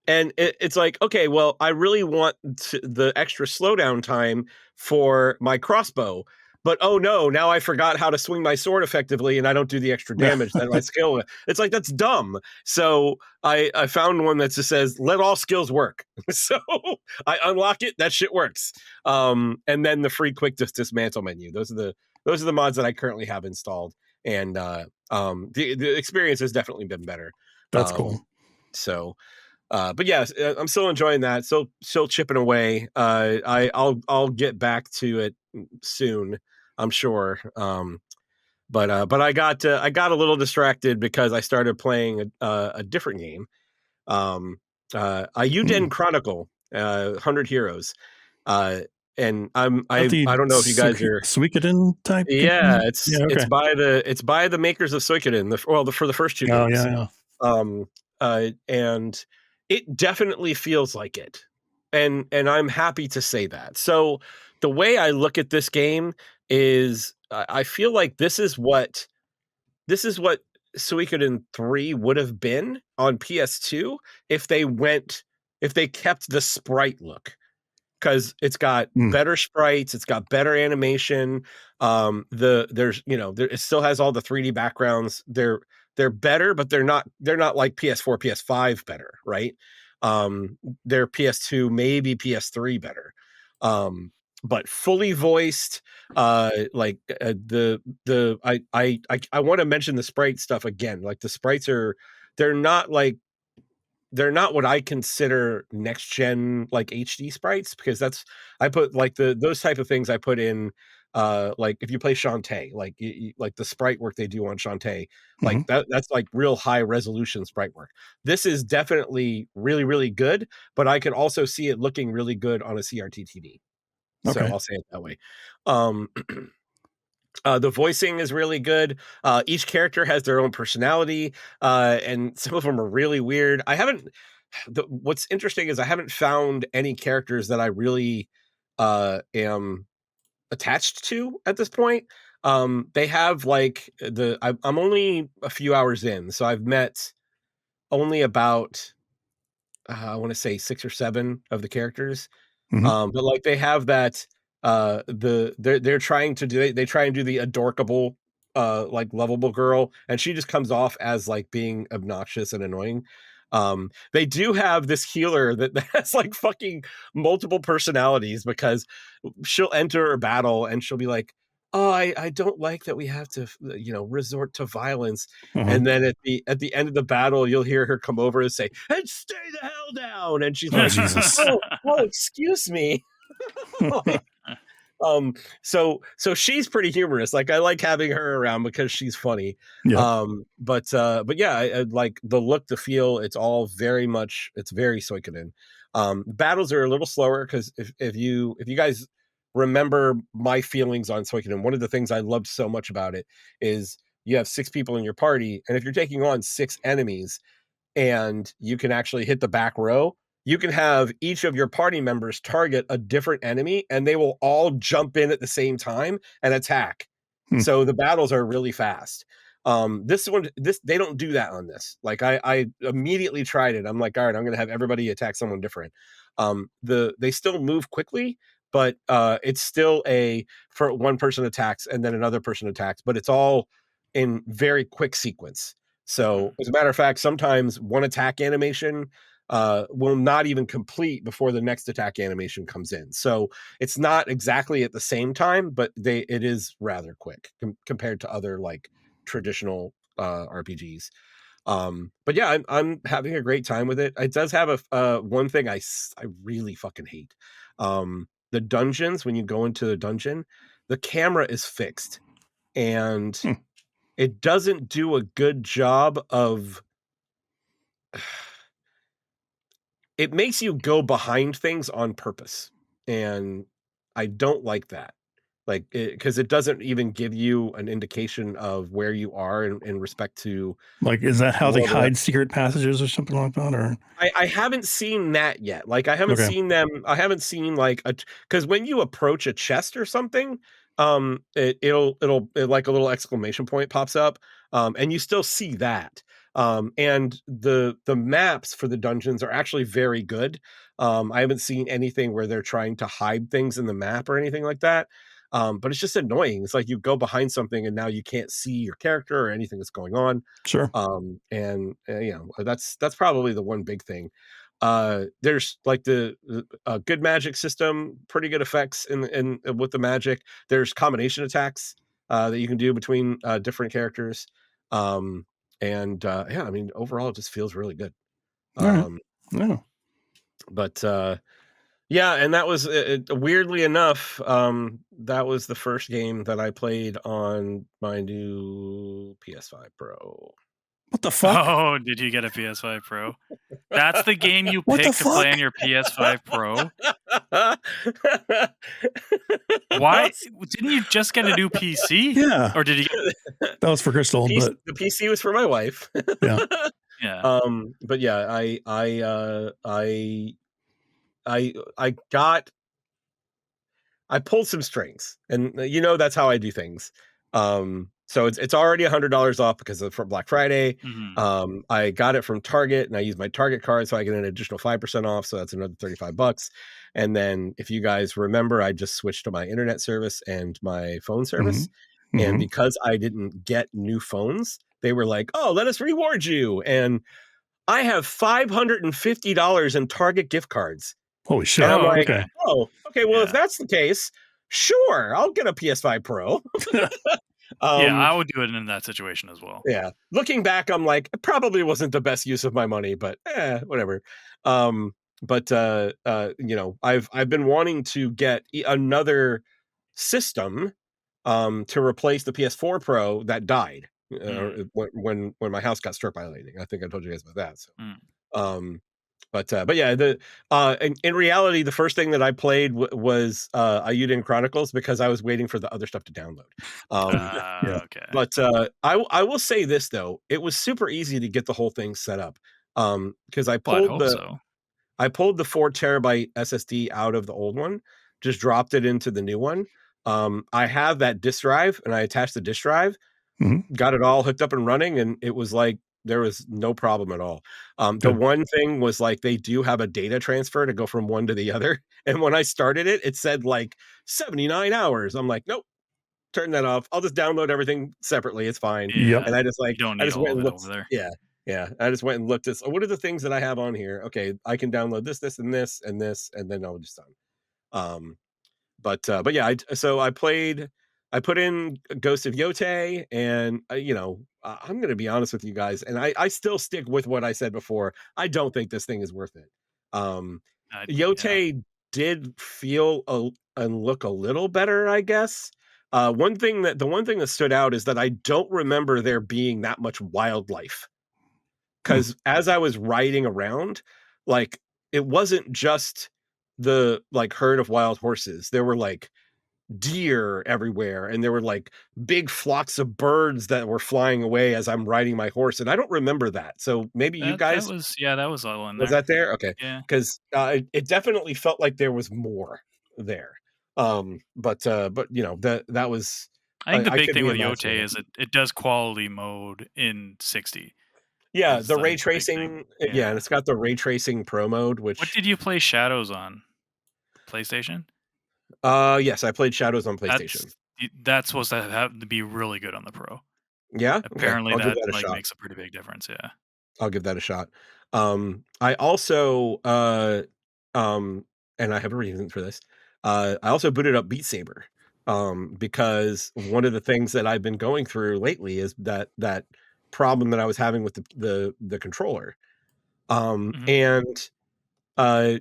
A: And it's like, okay, well, I really want the extra slowdown time for my crossbow, but oh no, now I forgot how to swing my sword effectively, and I don't do the extra damage that my skill. It's like, that's dumb. So I found one that just says let all skills work. So I unlock it, that shit works. And then the free quick dismantle menu. Those are the mods that I currently have installed, and the experience has definitely been better.
B: That's cool.
A: So. But yeah, I'm still enjoying that. Still chipping away. I'll get back to it soon, I'm sure. But I got a little distracted because I started playing a different game. Yuden Chronicle, 100 Heroes. And I
B: The
A: don't know if you guys are.
B: Suikoden type
A: Yeah,
B: game? Yeah, okay.
A: it's by the makers of Suikoden. For the first two
B: Oh,
A: games.
B: yeah.
A: And it definitely feels like it. And I'm happy to say that. So the way I look at this game is I feel like this is what Suikoden 3 would have been on PS2 if they kept the sprite look. Because it's got better sprites, it's got better animation. It still has all the 3D backgrounds. They're better, but they're not like PS4, PS5 better, right? They're PS2, maybe PS3 better. But fully voiced, I want to mention the sprite stuff again. Like, the sprites they're not like they're not what I consider next gen like HD sprites, because I put like those type of things I put in, like if you play Shantae, like like the sprite work they do on Shantae, like that's like real high resolution sprite work. This is definitely really, really good, but I could also see it looking really good on a CRT TV. So
B: Okay.
A: I'll say it that way. The voicing is really good. Each character has their own personality, and some of them are really weird. What's interesting is I haven't found any characters that I really am attached to at this point. They have like I'm only a few hours in, so I've met only about I want to say 6 or 7 of the characters. But like, they have that they're trying to do they try and do the adorkable like lovable girl, and she just comes off as like being obnoxious and annoying. They do have this healer that has like fucking multiple personalities, because she'll enter a battle and she'll be like, oh, I don't like that we have to resort to violence. And then at the end of the battle, you'll hear her come over and say, and stay the hell down, and she's
B: Oh,
A: like,
B: Jesus.
A: oh, excuse me. Like, so she's pretty humorous. Like, I like having her around because she's funny.
B: Yeah.
A: But yeah, I like the look, the feel. It's all very Suikoden. Battles are a little slower because if you guys remember my feelings on Suikoden, one of the things I loved so much about it is you have 6 people in your party, and if you're taking on 6 enemies and you can actually hit the back row, you can have each of your party members target a different enemy, and they will all jump in at the same time and attack. So the battles are really fast. This one, they don't do that on this. Like I immediately tried it. I'm like, all right, I'm gonna have everybody attack someone different. They still move quickly, but it's still for one person attacks and then another person attacks, but it's all in very quick sequence. So as a matter of fact, sometimes one attack animation will not even complete before the next attack animation comes in. So it's not exactly at the same time, but it is rather quick compared to other like traditional RPGs. But yeah, I'm having a great time with it. It does have one thing I really fucking hate. The dungeons, when you go into the dungeon, the camera is fixed, and it doesn't do a good job of it makes you go behind things on purpose, and I don't like that. Like, because it doesn't even give you an indication of where you are in respect to
B: like, is that
A: the
B: how they
A: world around.
B: hide secret passages or something like that? Or
A: I haven't seen that yet. Like, I haven't seen them. I haven't seen like because when you approach a chest or something, it'll like a little exclamation point pops up, and you still see that. And the maps for the dungeons are actually very good. I haven't seen anything where they're trying to hide things in the map or anything like that. But it's just annoying. It's like you go behind something and now you can't see your character or anything that's going on.
B: sure,
A: And you know, that's probably the one big thing. There's like the good magic system, pretty good effects in with the magic. There's combination attacks that you can do between different characters. Yeah, I mean, overall it just feels really good.
B: all right,
A: Um
B: yeah.
A: but yeah, and that was weirdly enough, that was the first game that I played on my new PS5 Pro.
B: What the fuck?
C: Oh, did you get a PS5 Pro? That's the game you
B: What the
C: picked to play
B: fuck?
C: on your PS5 Pro?
A: That
C: Why
A: was-
C: didn't you just get a new PC?
B: Yeah,
C: Or did you get
B: that was for Crystal, but
A: the PC was for my wife.
B: yeah,
C: yeah.
A: But yeah, I got I pulled some strings, and you know that's how I do things. So it's already $100 off because of for Black Friday.
C: Mhm.
A: I got it from Target, and I used my Target card, so I get an additional 5% off. So that's another $35. And then, if you guys remember, I just switched to my internet service and my phone service. And because I didn't get new phones, they were like, "Oh, let us reward you." And I have $550 in Target gift cards.
B: holy shit.
A: And I'm
C: Oh,
A: like,
C: okay.
A: "Oh, okay, well, if
C: Yeah.
A: that's the case, sure, I'll get a PS5 Pro."
C: Yeah,
A: Um,
C: I would do it in that situation as well.
A: yeah. Looking back, I'm like, it probably wasn't the best use of my money, but whatever. You know, I've been wanting to get another system to replace the PS4 Pro that died
C: Mm.
A: when my house got struck by lightning. I think I told you guys about that. So,
C: Mm.
A: but yeah, in reality, the first thing that I played was Ayuden Chronicles because I was waiting for the other stuff to download.
B: Yeah.
C: Okay.
A: But I will say this though, it was super easy to get the whole thing set up because
C: Well, I'd hope so.
A: I pulled the 4 terabyte SSD out of the old one, just dropped it into the new one. I have that disk drive, and I attached the disk drive, got it all hooked up and running, and it was like there was no problem at all. The one thing was like they do have a data transfer to go from one to the other, and when I started it, it said like 79 hours. I'm like, nope, turn that off. I'll just download everything separately. It's fine.
B: Yep.
A: And I just
C: You don't
A: I
C: need
A: just
C: all
A: went
C: of
A: and
C: it
A: looked.
C: over there.
A: Yeah. Yeah. I just went and looked at what are the things that I have on here? Okay, I can download this, this, and this, and this, and then I'll just done. But yeah, I put in Ghost of Yotei, and you know, I'm going to be honest with you guys, and I still stick with what I said before. I don't think this thing is worth it.
C: Yeah.
A: Yotei did feel and look a little better, I guess. The one thing that stood out is that I don't remember there being that much wildlife. Because as I was riding around, like it wasn't just the like herd of wild horses. There were like deer everywhere, and there were like big flocks of birds that were flying away as I'm riding my horse, and I don't remember that. So maybe you
C: That
A: guys,
C: was that was all in
A: was
C: there.
A: that there? Okay,
C: Yeah.
A: because it definitely felt like there was more there. But that was,
C: I think the
A: I
C: big
A: could
C: thing
A: be
C: with GOTY
A: imagining it.
C: is it does quality mode in 60.
A: Yeah,
C: Is
A: the
C: I
A: ray
C: think the big thing.
A: tracing, yeah, and
C: Yeah.
A: it's got the ray tracing pro mode,
C: What
A: which
C: did you play Shadows on? PlayStation?
A: yes, I played Shadows on
C: That's
A: PlayStation.
C: that's supposed to have to be really good on the Pro.
A: Yeah? Okay,
C: Apparently
A: I'll give
C: that
A: that a
C: like
A: shot.
C: makes a pretty big difference, yeah.
A: I'll give that a shot. I also, um and I have a reason for this. I also booted up Beat Saber, because one of the things that I've been going through lately is that problem that I was having with the controller.
C: Mhm.
A: And I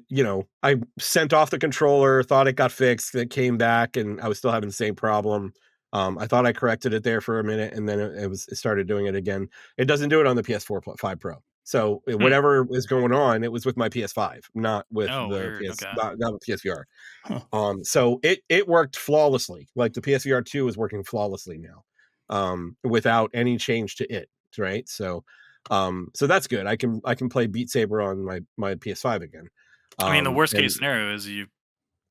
A: sent off the controller, thought it got fixed, it came back, and I was still having the same problem. I thought I corrected it there for a minute, and then it started doing it again. It doesn't do it on the PS4 5 Pro. So
C: Hmm.
A: whatever is going on, it was with my PS5, not with
C: Oh,
A: the
C: weird,
A: PS,
C: okay.
A: not with PSVR.
B: Huh.
A: So it worked flawlessly. Like the PSVR 2 is working flawlessly now, without any change to it. Right. So that's good. I can play Beat Saber on my PS5 again.
C: I mean, the worst case
A: And
C: scenario is you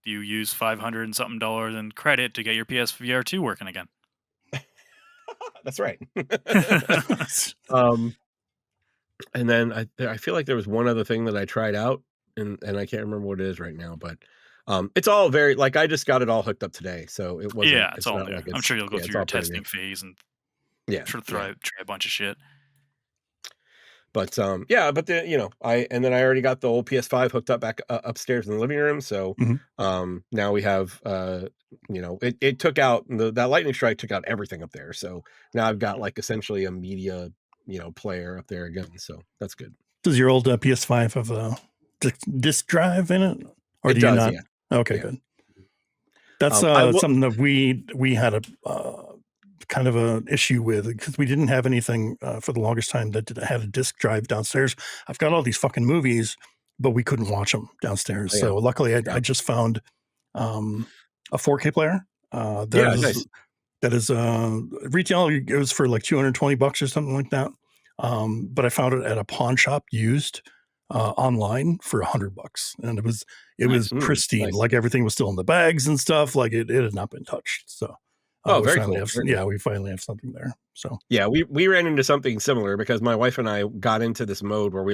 C: use 500 and something dollars in credit to get your PSVR 2 working again.
A: that's right. um, and then I feel like there was one other thing that I tried out, and I can't remember what it is right now, but it's all very, like, I just got it all hooked up today, so
C: Yeah, it's
A: it's
C: all
A: not
C: new.
A: like
C: I'm sure you'll go
A: it's
C: through your
A: all pretty new.
C: testing phase and
A: Yeah,
C: sure
A: yeah.
C: try a bunch of shit.
A: But yeah, but and then I already got the old PS5 hooked up back upstairs in the living room. So
B: Mhm.
A: now we have it took out that lightning strike took out everything up there. So now I've got like essentially a media player up there again. So that's good.
B: Does your old PS5 have a disk drive in it, or
A: It
B: do you
A: does,
B: not?
A: yeah,
B: Okay,
A: yeah.
B: good. That's
A: I will.
B: something that we had a kind of a issue with, because we didn't have anything for the longest time that had a disk drive downstairs. I've got all these fucking movies, but we couldn't watch them downstairs.
A: Yeah,
B: So luckily,
A: yeah,
B: I just found a 4K player
A: yeah. Nice.
B: that is retail. It was for like $220 or something like that. But I found it at a pawn shop used online for $100, and it was
C: Nice.
B: pristine.
A: Nice.
B: Like everything was still in the bags and stuff. Like it had not been touched. So
A: Oh,
B: we
A: very
B: finally
A: cool.
B: have
A: Very cool.
B: we finally have something there. So
A: Yeah, we ran into something similar because my wife and I got into this mode where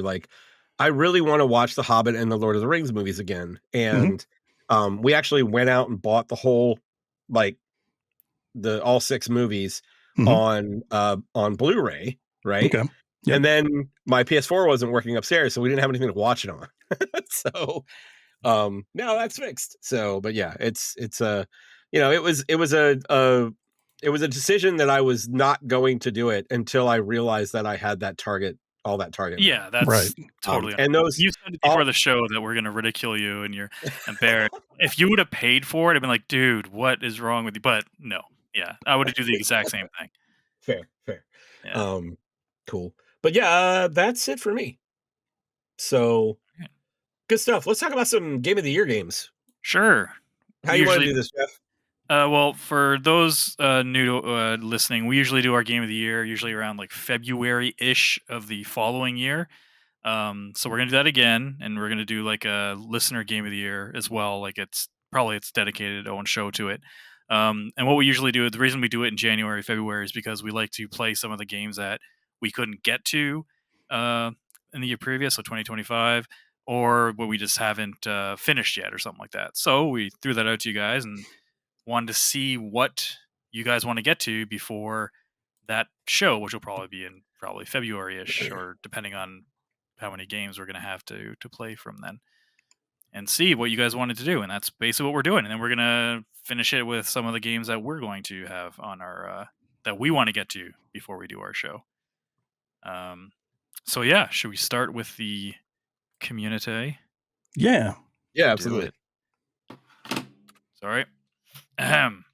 A: I really want to watch The Hobbit and the Lord of the Rings movies again.
B: mhm,
A: And we actually went out and bought the whole, like, the all 6 movies
B: mhm,
A: on Blu-ray, right?
B: okay, yep.
A: And then my PS4 wasn't working upstairs, so we didn't have anything to watch it on. So now that's fixed. So, but yeah, it's it was a decision that I was not going to do it until I realized that I had all that target money.
C: Yeah,
B: Right.
C: that's totally
A: And
C: understandable.
A: those
C: You said it before
A: all
C: the show that we're gonna ridicule you and you're embarrassed. If you would have paid for it, I'd been like, "Dude, what is wrong with you?" But no. Yeah, I would do the exact same thing.
A: fair, fair.
C: Yeah.
A: Um, cool. But yeah, that's it for me. So
C: Right.
A: good stuff. Let's talk about some game of the year games.
C: Sure.
A: How
C: We
A: you want to
C: usually
A: do this, Jeff?
C: well, for those new to listening, we usually do our game of the year usually around like February-ish of the following year. So we're gonna do that again, and we're gonna do like a listener game of the year as well. Like it's dedicated own show to it. And what we usually do, the reason we do it in January, February, is because we like to play some of the games that we couldn't get to uh, in the year previous, so 2025, or what we just haven't finished yet, or something like that. So we threw that out to you guys and wanted to see what you guys want to get to before that show, which will probably be in probably February-ish, or depending on how many games we're going to have to play from then, and see what you guys wanted to do. And that's basically what we're doing. And then we're going to finish it with some of the games that we're going to have on our that we want to get to before we do our show. So yeah, should we start with the community?
B: Yeah.
A: Yeah,
C: Do
A: absolutely.
C: it. Sorry. Ahem.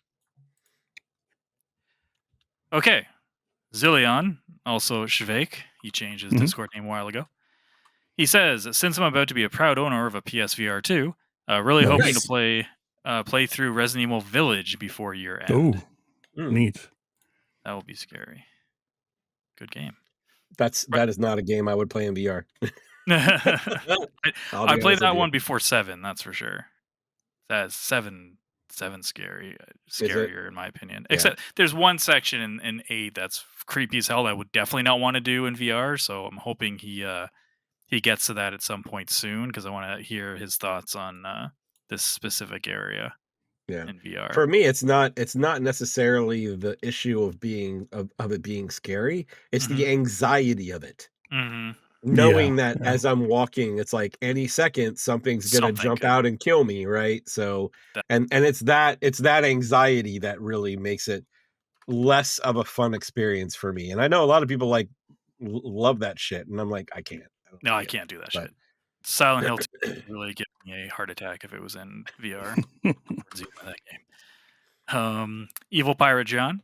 C: Okay. Zillion, also Shvake, he changed his
B: Mhm.
C: Discord name a while ago. He says, "Since I'm about to be a proud owner of a PSVR 2, really hoping to
B: Nice.
A: Nice.
C: play play through Resident Evil Village before year end.
B: Oh, neat.
C: That will be scary. Good game.
A: That is not a game I would play in VR.
C: I played that one before 7, that's for sure. That's 7 scarier in my opinion.
A: Yeah.
C: Except there's one section in 8 that's creepy as hell that I would definitely not want to do in VR, so I'm hoping he gets to that at some point soon, because I want to hear his thoughts on this specific area in VR.
A: For me, it's not necessarily the issue of it being scary. It's the anxiety of it. Knowing that as I'm walking, it's like any second something's gonna jump out and kill me, right? So and it's that anxiety that really makes it less of a fun experience for me. And I know a lot of people like love that shit, and I'm like, I can't.
C: I can't do that shit. Silent Hill 2 would really give me a heart attack if it was in VR. That game. Evil Pirate John.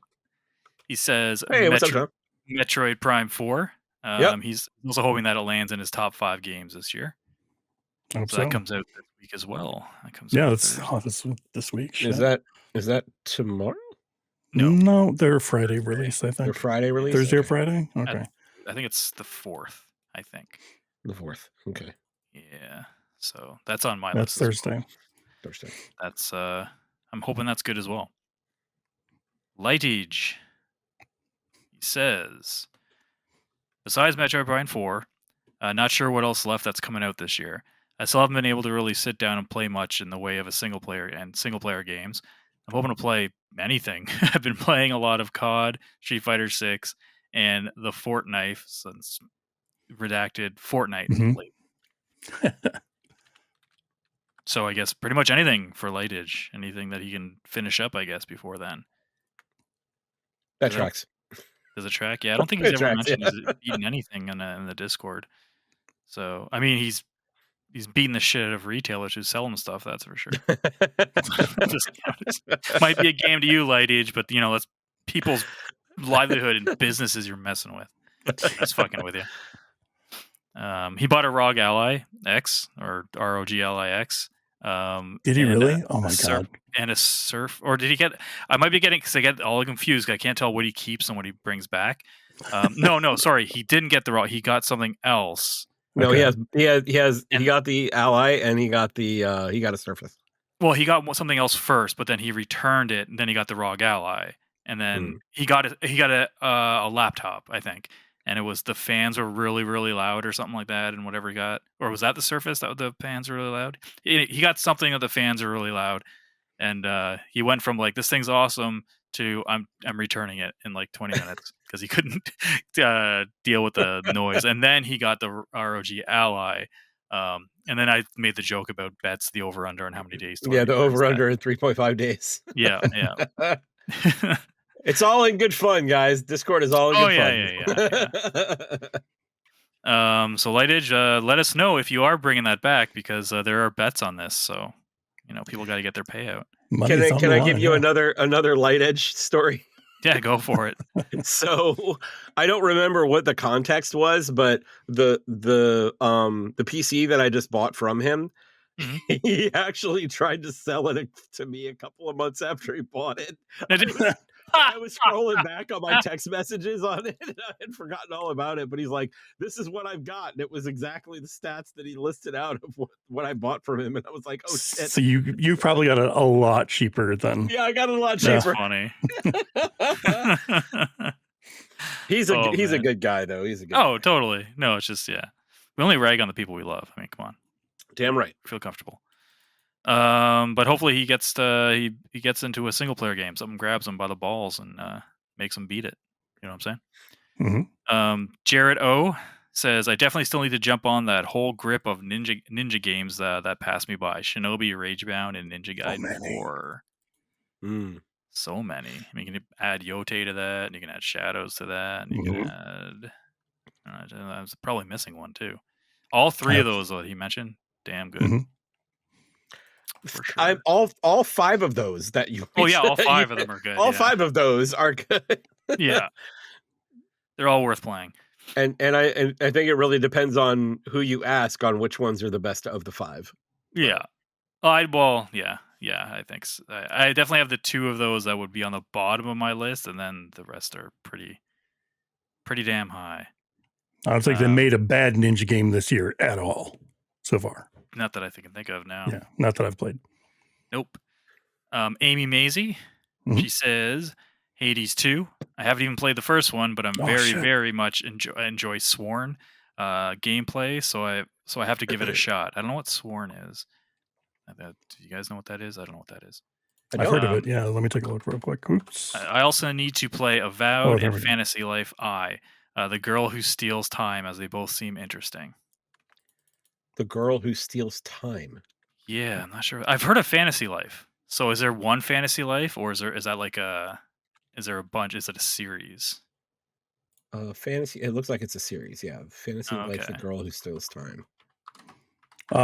C: He says,
A: "Hey, what's up, John?
C: Metroid Prime 4. He's also hoping that it lands in his top 5 games this year. So that comes out this week as well.
B: That's this week. Shit.
A: Is that tomorrow?
B: No, they're Friday release. I think
A: they're Friday release.
B: Thursday or Friday. Okay,
C: I think it's the 4th. I think
A: the 4th. Okay.
C: Yeah. So that's on my
B: list. That's Thursday.
A: Thursday.
C: That's I'm hoping that's good as well. Lightage. He says, besides Metroid Prime 4, not sure what else left that's coming out this year. I still haven't been able to really sit down and play much in the way of a single player games. I'm hoping to play anything. I've been playing a lot of COD, Street Fighter 6, and the Fortnite since redacted Fortnite. So I guess pretty much anything for Lightage. Anything that he can finish up, I guess, before then.
A: That tracks.
C: Does it track? Yeah, I don't think he's ever mentioned he's beaten anything in the Discord. So, I mean, he's beating the shit out of retailers who sell him stuff, that's for sure. Might be a game to you, Lightage, but, that's people's livelihood and businesses you're messing with. He's fucking with you. He bought a ROG Ally X, or ROG Ally X.
B: Did he really? Oh my god!
C: And a surf, or did he get? I might be getting, because I get all confused. I can't tell what he keeps and what he brings back. No, sorry, he didn't get the ROG. He got something else.
A: No, he got the Ally, and he got a Surface.
C: Well, he got something else first, but then he returned it, and then he got the ROG Ally, and then he got a laptop, I think. And it was the fans were really, really loud or something like that, and whatever he got. Or was that the Surface that the fans were really loud? He got something that the fans are really loud. And he went from like, this thing's awesome, to I'm returning it in like 20 minutes because he couldn't deal with the noise. And then he got the ROG Ally. And then I made the joke about bets, the over-under, and how many days.
A: Yeah, the over-under in 3.5 days.
C: Yeah.
A: It's all in good fun, guys. Discord is all in good fun.
C: Yeah. So Lightage, let us know if you are bringing that back, because there are bets on this. So, people got to get their payout.
A: Can I give you another Lightage story?
C: Yeah, go for it.
A: So I don't remember what the context was, but the PC that I just bought from him, he actually tried to sell it to me a couple of months after he bought it. I was scrolling back on my text messages on it, and I had forgotten all about it. But he's like, "This is what I've got," and it was exactly the stats that he listed out of what I bought from him. And I was like, "Oh shit!"
B: So you probably got it a lot cheaper than.
A: Yeah, I got it a lot cheaper.
C: Funny.
A: He's a good guy, though. He's a good.
C: Oh, totally. No, it's just we only rag on the people we love. I mean, come on.
A: Damn right.
C: Feel comfortable. But hopefully he gets into a single player game. Something grabs him by the balls and makes him beat it. You know what I'm saying? Jared O says, I definitely still need to jump on that whole grip of ninja games that passed me by. Shinobi, Ragebound, and Ninja Gaiden 4. So many. I mean, you can add Yote to that, and you can add Shadows to that, and you can add. I was probably missing one too. All three of those that he mentioned, damn good. For sure.
A: All 5 of those that you.
C: Oh yeah, all 5 of them are good.
A: All 5 of those are good.
C: Yeah, they're all worth playing.
A: And I think it really depends on who you ask on which ones are the best of the 5.
C: Yeah. Yeah, I think so. I definitely have the 2 of those that would be on the bottom of my list, and then the rest are pretty damn high.
B: I don't think they made a bad ninja game this year at all so far.
C: Not that I can think of now.
B: Yeah, not that I've played.
C: Nope. Amy Maisie, she says Hades 2. I haven't even played the first one, but I'm very much enjoy Sworn gameplay, so I have to give it a shot. I don't know what Sworn is. Do you guys know what that is? I don't know what that is.
B: I've heard of it. Yeah, let me take a look real quick. Oops.
C: I also need to play Avowed and Fantasy Life I, the girl who steals time, as they both seem interesting.
A: The girl who steals time.
C: Yeah, I'm not sure. I've heard of Fantasy Life. So is there one Fantasy Life, or is there a bunch? Is it a series?
A: Fantasy. It looks like it's a series. Yeah, Fantasy Life, the girl who steals time.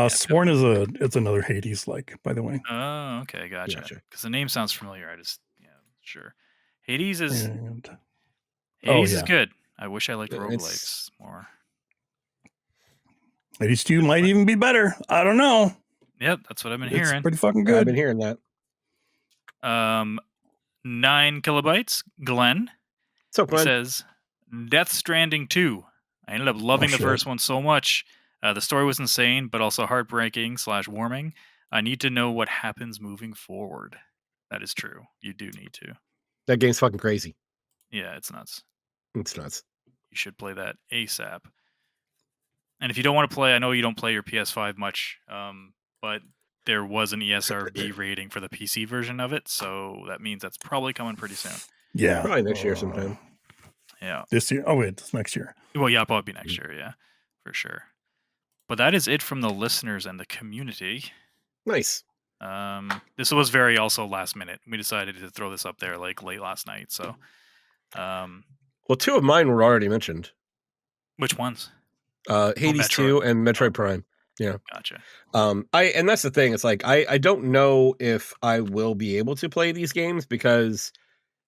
B: Sworn it's another Hades like, by the way.
C: Oh, okay, gotcha. Because the name sounds familiar. Sure. Hades is is good. I wish I liked roguelikes more.
B: Hades 2 might even be better. I don't know.
C: Yep, that's what I've been hearing.
B: It's pretty fucking good.
A: I've been hearing that.
C: 9 kilobytes. Glenn.
A: So Glenn
C: says Death Stranding 2. I ended up loving the first one so much. The story was insane, but also heartbreaking / warming. I need to know what happens moving forward. That is true. You do need to.
A: That game's fucking crazy.
C: Yeah, it's nuts.
A: It's nuts.
C: You should play that ASAP. And if you don't want to play, I know you don't play your PS5 much, but there was an ESRB rating for the PC version of it, so that means that's probably coming pretty soon.
B: Yeah.
A: Probably next year sometime.
C: Yeah.
B: This year? Oh, wait, it's next year.
C: Well, yeah, probably next year, yeah, for sure. But that is it from the listeners and the community.
A: Nice.
C: This was very also last minute. We decided to throw this up there like late last night, so...
A: well, 2 of mine were already mentioned.
C: Which ones?
A: Hades 2 and Metroid Prime. Yeah.
C: Gotcha.
A: And that's the thing. It's like, I don't know if I will be able to play these games because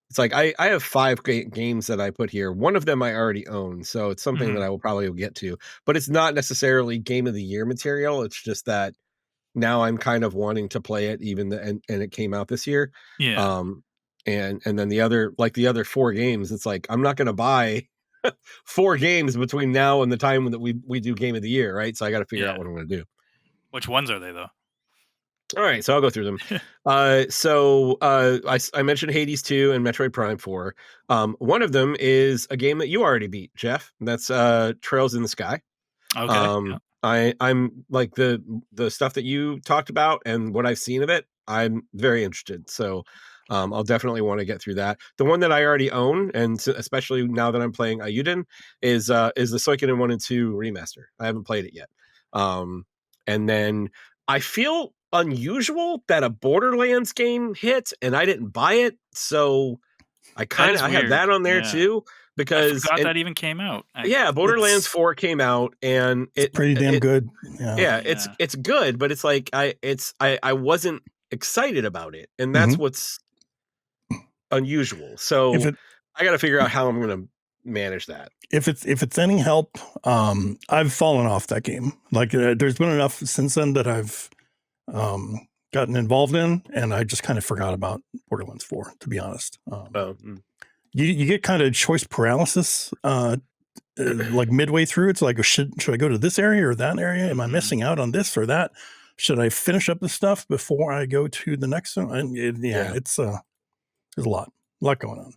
A: it's like, I have 5 games that I put here. One of them I already own. So it's something that I will probably get to, but it's not necessarily game of the year material. It's just that now I'm kind of wanting to play it and it came out this year.
C: Yeah.
A: And then the other 4 games, it's like, I'm not going to buy 4 games between now and the time that we do game of the year, right? So I got to figure out what I'm going to do.
C: Which ones are they though?
A: All right, so I'll go through them. I mentioned Hades 2 and Metroid Prime 4. One of them is a game that you already beat, Jeff. That's Trails in the Sky.
C: Okay.
A: I'm like the stuff that you talked about and what I've seen of it, I'm very interested. So I'll definitely want to get through that. The one that I already own, and especially now that I'm playing Ayuden, is the Suikoden 1 and 2 remaster. I haven't played it yet. And then I feel unusual that a Borderlands game hit and I didn't buy it. So I have that on there too, because
C: I forgot that even came out.
A: Borderlands 4 came out and
B: it's pretty damn good.
A: Yeah, it's good, but it's like I wasn't excited about it, and that's what's unusual. So I got to figure out how I'm going to manage that.
B: If it's any help, I've fallen off that game. Like there's been enough since then that I've gotten involved in, and I just kind of forgot about Borderlands 4, to be honest. You get kind of choice paralysis like midway through. It's like, should I go to this area or that area? Am I missing out on this or that? Should I finish up the stuff before I go to the next one? And it's there's a lot going on.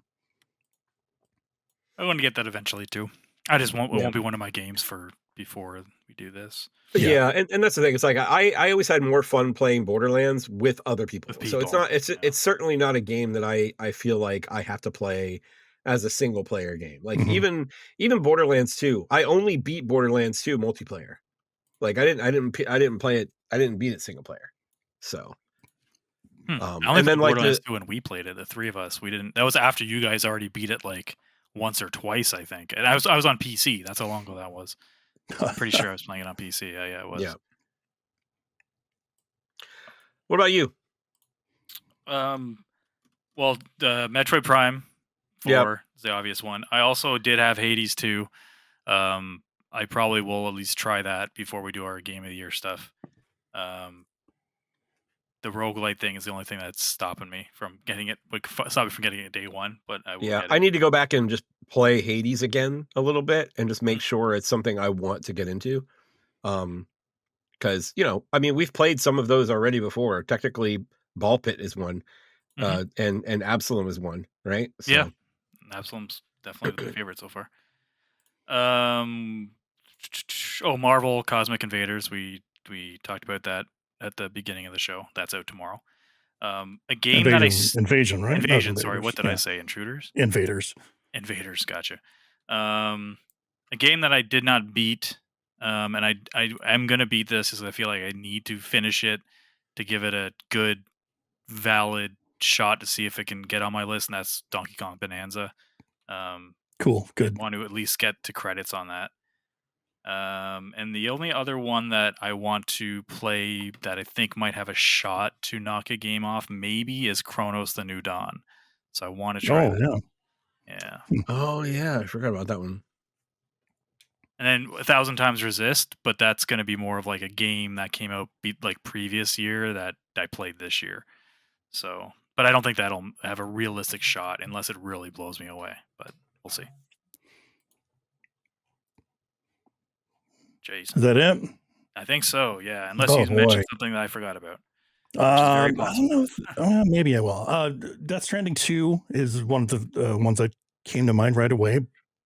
C: I want to get that eventually too. I just won't be one of my games for before we do this.
A: Yeah, and that's the thing. It's like I always had more fun playing Borderlands with other people. So it's certainly not a game that I feel like I have to play as a single player game. Like even Borderlands 2, I only beat Borderlands 2 multiplayer. Like I didn't play it. I didn't beat it single player. So
C: I only played Borderlands 2 when we played it. The 3 of us, we didn't. That was after you guys already beat it like once or twice, I think. And I was on PC. That's how long ago that was. I'm pretty sure I was playing it on PC. Yeah, it was.
A: Yeah. What about you?
C: Well, the Metroid Prime 4 is the obvious one. I also did have Hades 2. I probably will at least try that before we do our Game of the Year stuff. the roguelite thing is the only thing that's stopping me from getting it. Like, stop me from getting it day one, but I will
A: Yeah,
C: get
A: I
C: it.
A: need to go back and just play Hades again a little bit and just make
C: Mhm.
A: sure it's something I want to get into. Because I mean, we've played some of those already before. Technically, Ball Pit is one,
C: Mhm.
A: and Absalom is one, right?
C: Yeah,
A: So
C: Absalom's definitely my favorite so far. Um, Marvel Cosmic Invaders. We talked about that at the beginning of the show. That's out tomorrow. A game that
B: Invasion, right? Not
C: Invasion. Sorry,
B: invaders.
C: what did I
B: Yeah,
C: say? Intruders.
B: invaders.
C: Invaders. Gotcha. A game that I did not beat. And I am gonna beat this because I feel like I need to finish it to give it a good, valid shot to see if it can get on my list, and that's Donkey Kong Bonanza.
B: Cool,
C: I
B: good.
C: want to at least get to credits on that. And the only other one that I want to play that I think might have a shot to knock a game off maybe is Chronos: The New Dawn. So I want to try
B: Oh
C: that.
B: yeah.
C: Yeah.
A: oh yeah, I forgot about that one.
C: And then 1,000 Times Resist, but that's going to be more of like a game that came out like previous year that I played this year. So, but I don't think that'll have a realistic shot unless it really blows me away. But we'll see.
B: Is
C: Jason,
B: that it?
C: I think so. Yeah, unless
B: Oh
C: you mentioned
B: boy.
C: something that I forgot about, which is very
B: I don't
C: possible.
B: know. Maybe I will. Death Stranding 2 is one of the ones that came to mind right away,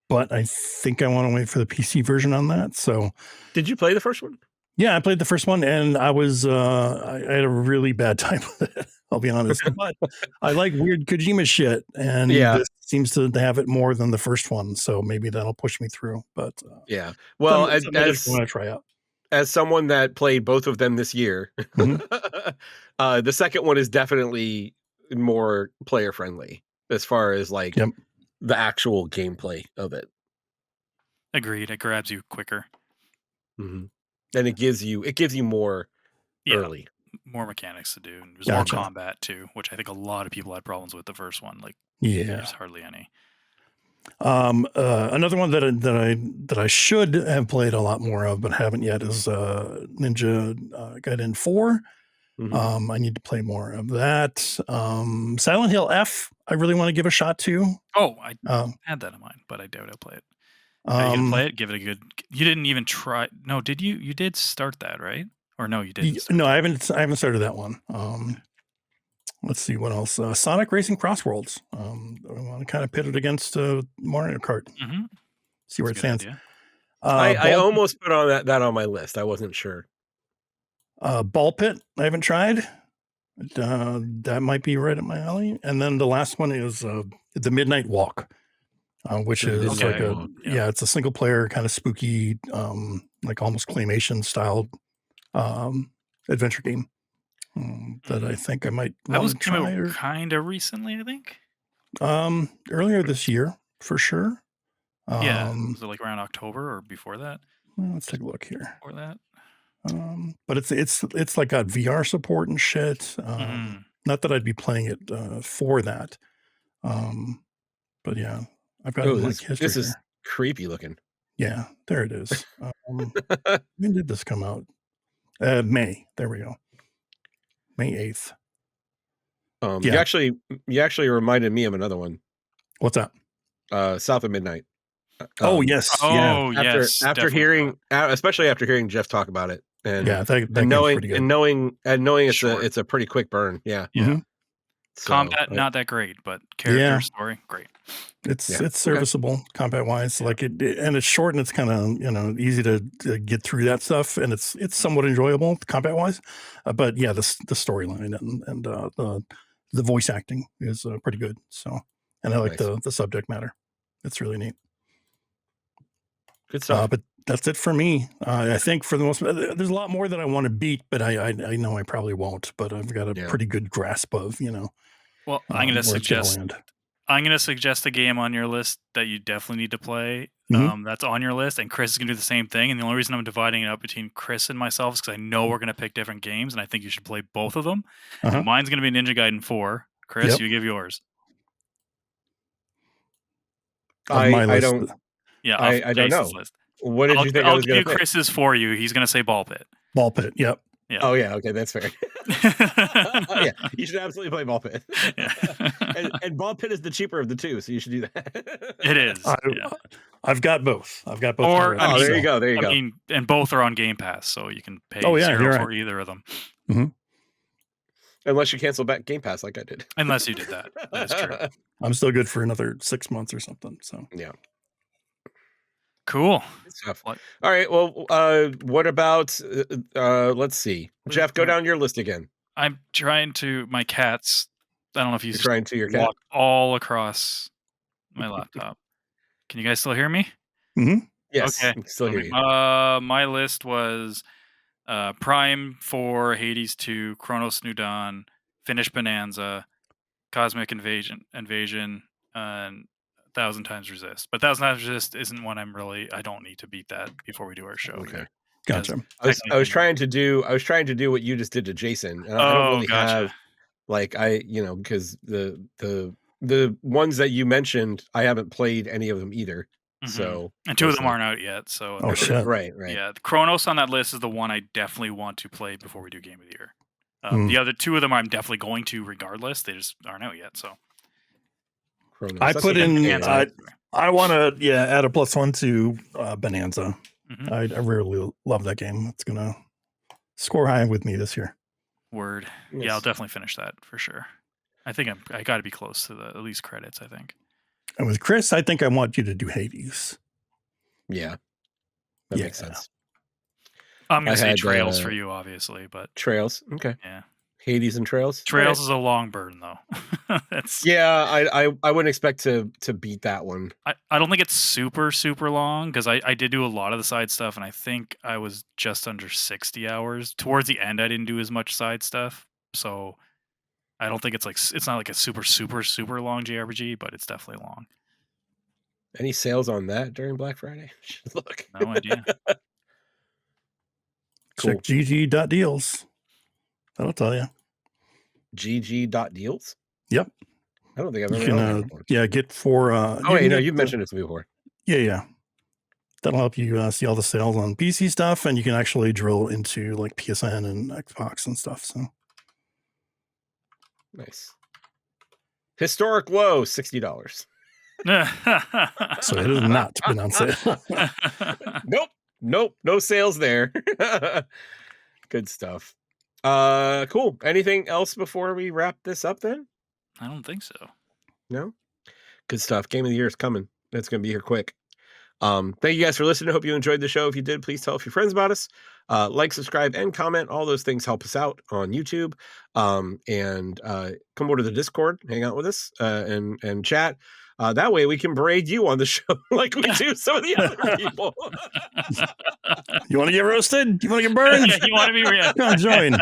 B: but I think I want to wait for the PC version on that. So
A: Did you play the first one?
B: yeah, I played the first one and I was I had a really bad time with it. I'll be honest, but I like weird Kojima shit, and
A: Yeah,
B: this seems to have it more than the first one. So maybe that'll push me through. But
A: yeah. Well,
B: something I definitely want to try out.
A: as someone that played both of them this year,
B: Mhm.
A: the second one is definitely more player friendly as far as like
B: Yep.
A: the actual gameplay of it.
C: Agreed. It grabs you quicker.
A: And it gives you more
C: Yeah,
A: early.
C: more mechanics to do. And there's more
B: Gotcha.
C: combat too, which I think a lot of people had problems with the first one. Like,
B: Yeah.
C: there's hardly any.
B: Another one that I should have played a lot more of, but haven't yet is Ninja Gaiden 4. I need to play more of that. Silent Hill F, I really want to give a shot to.
C: Oh, I
B: Um,
C: had that in mind, but I doubt I'll play it. Are you gonna
B: um,
C: play it? Give it a good. You didn't even try. No, did you? You did start that, right? Or no, you didn't start
B: no,
C: that.
B: I haven't started that one. Let's see what else. Sonic Racing Crossworlds. I want to kind of pit it against Mario Kart.
C: Mm-hmm.
B: See where it
C: That's a good
B: stands.
C: idea.
A: I almost put on that on my list. I wasn't sure.
B: Ball Pit, I haven't tried. That might be right up my alley. And then the last one is the Midnight Walk, which is like
C: Okay.
B: it's a single player kind of spooky, like almost claymation style adventure game that I think I might
C: That
B: want
C: was
B: to
C: came out
B: try.
C: kind of recently, I think.
B: Earlier this year for sure.
C: Yeah, was it like around October or before that?
B: Let's take a look here.
C: Before that.
B: But it's like got VR support and shit. Not that I'd be playing it for that. But yeah, I've got like history
A: this is
B: here.
A: creepy looking.
B: Yeah, there it is. When did this come out? May. There we go. May 8th.
A: You actually reminded me of another one.
B: What's that?
A: South of Midnight.
B: Oh yes, yeah.
C: Oh yes.
A: After hearing, especially after hearing Jeff talk about it, and
B: Yeah, that
A: and
B: game's
A: knowing
B: pretty good.
A: and knowing
C: Short.
A: it's a pretty quick burn. Yeah.
C: Yeah.
A: So,
C: Combat not that great, but character story great.
B: It's serviceable combat wise. Like it, and it's short and it's kind of easy to get through that stuff, and it's somewhat enjoyable combat wise. But yeah, the storyline and the voice acting is pretty good. So, and I like the subject matter. It's really neat.
A: Good stuff.
B: But that's it for me. I think for the most, there's a lot more that I want to beat, but I know I probably won't. But I've got a pretty good grasp of
C: Well, I'm going to suggest a game on your list that you definitely need to play. That's on your list, and Chris is going to do the same thing. And the only reason I'm dividing it up between Chris and myself is because I know we're going to pick different games, and I think you should play both of them. And mine's going to be Ninja Gaiden 4. Chris, you give yours.
B: I don't.
C: Yeah,
A: I don't know.
C: list.
A: What did you think I was going to pick?
C: Chris's for you. He's going to say Ball Pit.
B: Ball Pit. Yep.
C: Yeah.
A: Oh yeah, okay, that's fair. Yeah, you should absolutely play ball pit. and ball pit is the cheaper of the two, so you should do that.
C: It is.
B: I've got both.
C: Or
B: already,
C: I mean,
A: there you go. There you go.
C: I mean, and both are on Game Pass, so you can pay
B: Oh, yeah,
C: zero for either of them.
B: Mm-hmm.
A: Unless you cancel back Game Pass like I did.
C: Unless you did that. That is true.
B: I'm still good for another 6 months or something. So
A: yeah.
C: Cool.
A: Good stuff. All right. Well, what about let's see. Jeff, go down your list again.
C: I'm trying to my cats. I don't know if you
A: trying to your cat
C: walk all across my laptop. Can you guys still hear me?
B: Mm-hmm.
A: Yes.
C: Okay.
A: Still hear you.
C: My list was Prime 4, Hades 2, Chronos New Dawn, Finish Bonanza, Cosmic Invasion, and 1,000 Times Resist. But 1,000 Times Resist isn't one I don't need to beat that before we do our show.
A: Okay.
B: Gotcha.
A: I was trying to do what you just did to Jason. And I don't really have because the ones that you mentioned, I haven't played any of them either. Mm-hmm. So
C: and two of them aren't out yet. So
A: shit. Right.
C: Yeah, the Chronos on that list is the one I definitely want to play before we do Game of the Year. The other two of them I'm definitely going to regardless. They just aren't out yet. So
B: Chronos. I put in. I want to add a +1 to Bonanza. Mm-hmm. I really love that game. It's gonna score high with me this year.
C: Word. Yes. Yeah, I'll definitely finish that for sure. I think I got to be close to the at least credits. I think.
B: And with Chris, I think I want you to do Hades.
A: Yeah, that makes sense.
C: I'm gonna say Trails for you, obviously, but
A: Trails. Okay.
C: Yeah.
A: Hades and Trails.
C: Trails is a long burn, though.
A: I wouldn't expect to beat that one.
C: I don't think it's super long because I did do a lot of the side stuff, and I think I was just under 60 hours. Towards the end, I didn't do as much side stuff, so I don't think it's not like a super long JRPG, but it's definitely long.
A: Any sales on that during Black Friday? Look,
C: no idea.
B: Cool. Check gg.deals. That'll tell you.
A: gg.deals?
B: Yep.
A: I don't think I've ever heard that before.
B: Yeah, get for...
A: you've mentioned it to me before.
B: Yeah. That'll help you see all the sales on PC stuff, and you can actually drill into like PSN and Xbox and stuff. So
A: nice. Historic low, $60.
B: So it has not been on sale.
A: Nope. No sales there. Good stuff. Cool. Anything else before we wrap this up then?
C: I don't think so.
A: No? Good stuff. Game of the Year is coming. It's going to be here quick. Thank you guys for listening. I hope you enjoyed the show. If you did, please tell a few friends about us. Like, subscribe, and comment. All those things help us out on YouTube. And come over to the Discord, hang out with us, and chat. That way we can berate you on the show like we do some of the other people.
B: You want to get roasted? You want to get burned?
C: You want to be real?
B: Come join.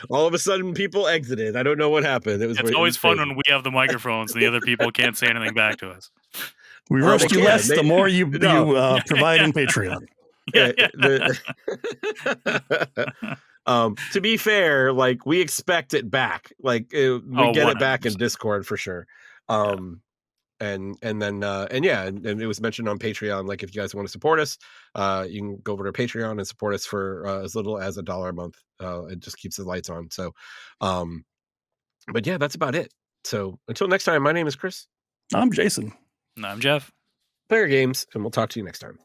A: All of a sudden, people exited. I don't know what happened.
C: It's always fun when we have the microphones and the other people can't say anything back to us.
B: We roast you less the more you provide in Patreon.
A: To be fair, like we expect it back. Like we get 100%. It back in Discord for sure. And it was mentioned on Patreon. Like if you guys want to support us, you can go over to Patreon and support us for as little as $1 a month. It just keeps the lights on. So, but yeah, that's about it. So until next time, my name is Chris.
B: I'm Jason.
C: And I'm Jeff.
A: Player games, and we'll talk to you next time.